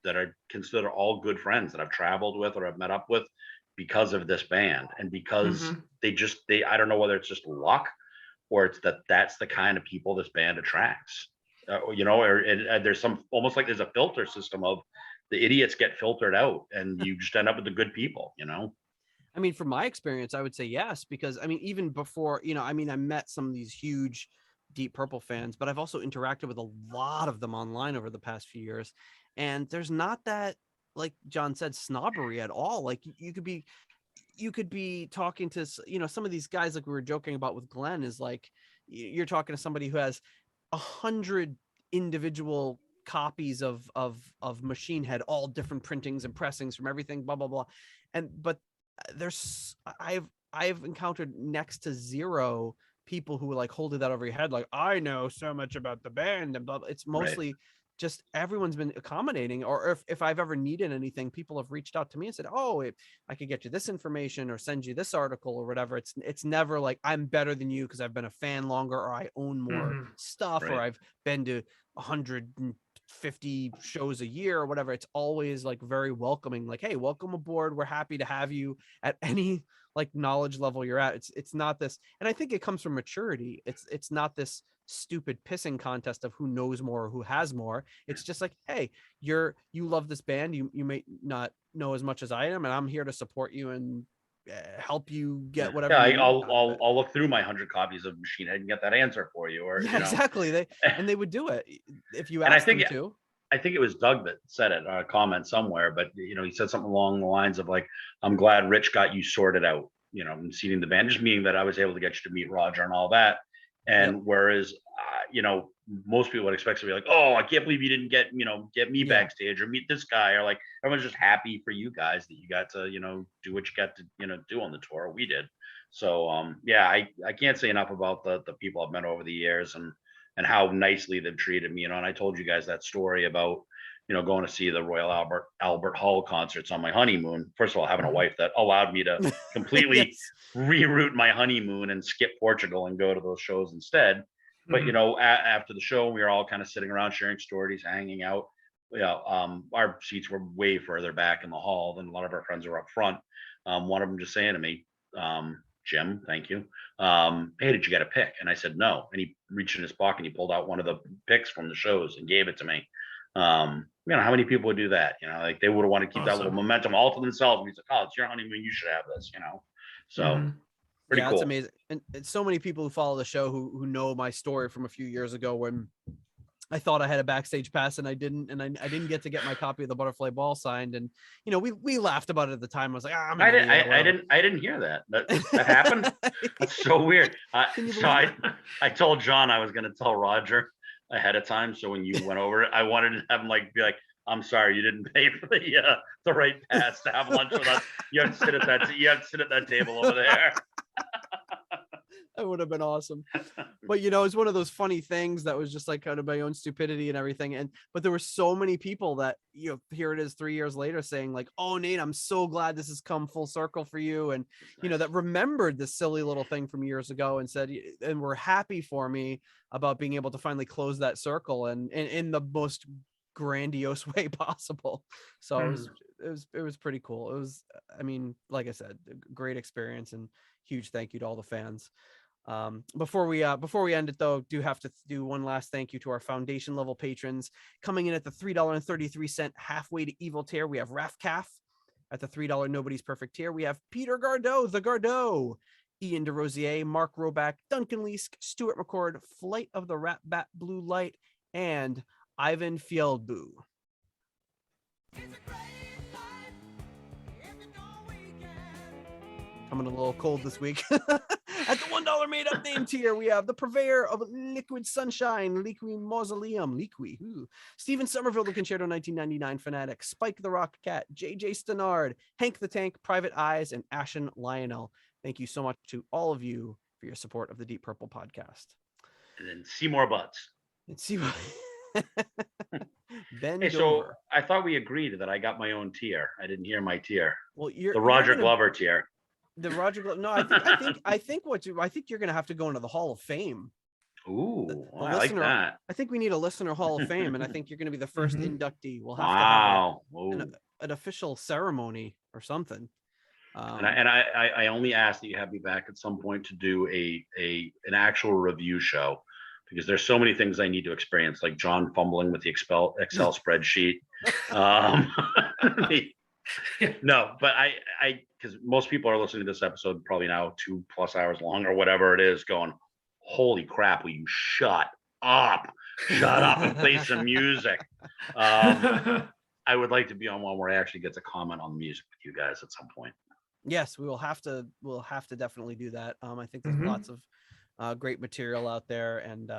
that I consider all good friends that I've traveled with or I've met up with because of this band, and because they I don't know whether it's just luck or it's that's the kind of people this band attracts. Or there's some almost like there's a filter system of the idiots get filtered out, and you just end up with the good people. I mean, from my experience, I would say yes, because I mean, even before, I met some of these huge Deep Purple fans, but I've also interacted with a lot of them online over the past few years. And there's not that, like John said, snobbery at all. Like you could be talking to, some of these guys, like we were joking about with Glenn, is like, you're talking to somebody who has 100 individual copies of Machine Head, all different printings and pressings from everything, blah, blah, blah. But I've encountered next to zero people who were like holding that over your head, like, I know so much about the band and blah, blah. It's mostly just everyone's been accommodating, or if I've ever needed anything, people have reached out to me and said, oh, I could get you this information or send you this article or whatever. It's never like I'm better than you because I've been a fan longer, or I own more stuff, or I've been to 100 50 shows a year or whatever, it's always like very welcoming, like, hey, welcome aboard, we're happy to have you at any like knowledge level you're at. It's not this, and I think it comes from maturity. It's not this stupid pissing contest of who knows more or who has more. It's just like, hey, you love this band, you may not know as much as I am, and I'm here to support you and help you get whatever. Yeah, I'll look through my 100 copies of Machine Head and get that answer for you. Or exactly. They would do it if you them asked them to. I think it was Doug that said it, a comment somewhere, but he said something along the lines of like, I'm glad Rich got you sorted out, and seating the band, just meaning that I was able to get you to meet Roger and all that. And whereas, most people would expect to be like, oh, I can't believe you didn't get me backstage or meet this guy, or like, everyone's just happy for you guys that you got to, do what you got to, do on the tour. We did. So, I can't say enough about the people I've met over the years and how nicely they've treated me, and I told you guys that story about, going to see the Royal Albert Hall concerts on my honeymoon. First of all, having a wife that allowed me to completely reroute my honeymoon and skip Portugal and go to those shows instead. But, after the show, we were all kind of sitting around sharing stories, hanging out. Our seats were way further back in the hall than a lot of our friends were up front. One of them just saying to me, Jim, thank you. Hey, did you get a pick? And I said, no. And he reached in his pocket and he pulled out one of the picks from the shows and gave it to me. How many people would do that? Like they would have wanted to keep that little momentum all to themselves. And he's like, oh, it's your honeymoon, you should have this, So pretty cool. It's amazing. And so many people who follow the show who know my story from a few years ago when I thought I had a backstage pass and I didn't, and I didn't get to get my copy of the Butterfly Ball signed. And we laughed about it at the time. I was like, I didn't hear that. That happened. That's so weird. I told John I was going to tell Roger ahead of time. So when you went over it, I wanted to have him be like, I'm sorry, you didn't pay for the right pass to have lunch with us. You have to sit at that table over there. That would have been awesome. But it's one of those funny things that was just like kind of my own stupidity and everything. But there were so many people that, here it is 3 years later saying like, oh, Nate, I'm so glad this has come full circle for you. And, that remembered this silly little thing from years ago and said, and were happy for me about being able to finally close that circle and in the most grandiose way possible. So it was pretty cool. It was, like I said, a great experience and huge thank you to all the fans. Before we end it though, do have to do one last thank you to our foundation level patrons coming in at the $3.33 halfway to evil tier. We have Raf Calf at the $3 Nobody's Perfect tier. We have Peter Gardeau, the Gardeau, Ian DeRosier, Mark Roback, Duncan Leask, Stuart McCord, Flight of the Rat Bat Blue Light, and Ivan Fieldboo. Coming a little cold this week. At the $1 made up name tier, we have the purveyor of Liquid Sunshine, Liqui Mausoleum, Stephen Somerville, the Concerto 1999 Fanatic, Spike the Rock Cat, JJ Stenard, Hank the Tank, Private Eyes, and Ashen Lionel. Thank you so much to all of you for your support of the Deep Purple podcast. And then Seymour Butts. Ben Hey, so I thought we agreed that I got my own tier. I didn't hear my tier. Well, you're the Roger Glover tier. The Roger Glover. No, I think you're going to have to go into the Hall of Fame. Ooh, I like that. I think we need a listener Hall of Fame, and I think you're going to be the first inductee. We'll have to have an official ceremony or something. And I only ask that you have me back at some point to do an actual review show, because there's so many things I need to experience, like John fumbling with the Excel spreadsheet. No, but I because most people are listening to this episode probably now 2+ hours long or whatever it is, going, holy crap, will you shut up and play some music. I would like to be on one where I actually get to comment on the music with you guys at some point. Yes, we'll have to definitely do that. I think there's lots of great material out there, and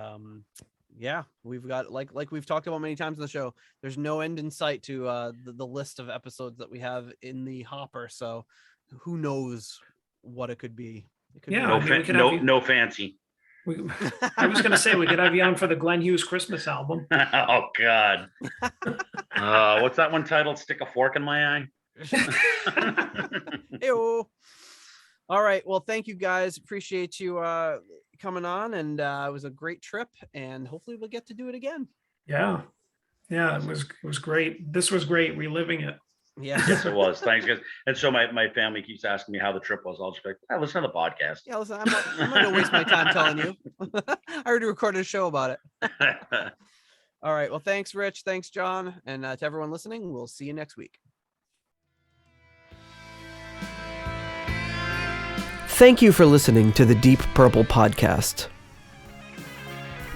we've got like we've talked about many times in the show, there's no end in sight to the list of episodes that we have in the hopper. So who knows what it could be. No fancy. I was going to say we could have you on for the Glenn Hughes Christmas album. Oh God. What's that one titled? Stick a Fork in My Eye. Ew. All right, well, thank you guys, appreciate you coming on, and it was a great trip, and hopefully we'll get to do it again. Yeah, Yeah, it was great. This was great reliving it. Yeah. Yes, it was. Thanks, guys. And so my family keeps asking me how the trip was. I'll just be like, listen to the podcast. Yeah, listen, I'm not gonna waste my time telling you. I already recorded a show about it. All right. Well, thanks, Rich. Thanks, John. And to everyone listening, we'll see you next week. Thank you for listening to the Deep Purple Podcast.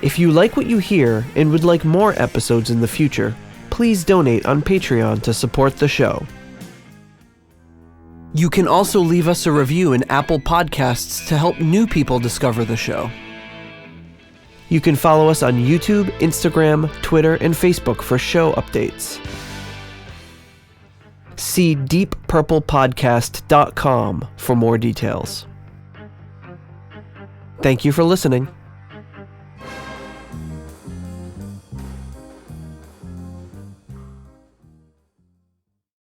If you like what you hear and would like more episodes in the future, please donate on Patreon to support the show. You can also leave us a review in Apple Podcasts to help new people discover the show. You can follow us on YouTube, Instagram, Twitter, and Facebook for show updates. See deeppurplepodcast.com for more details. Thank you for listening.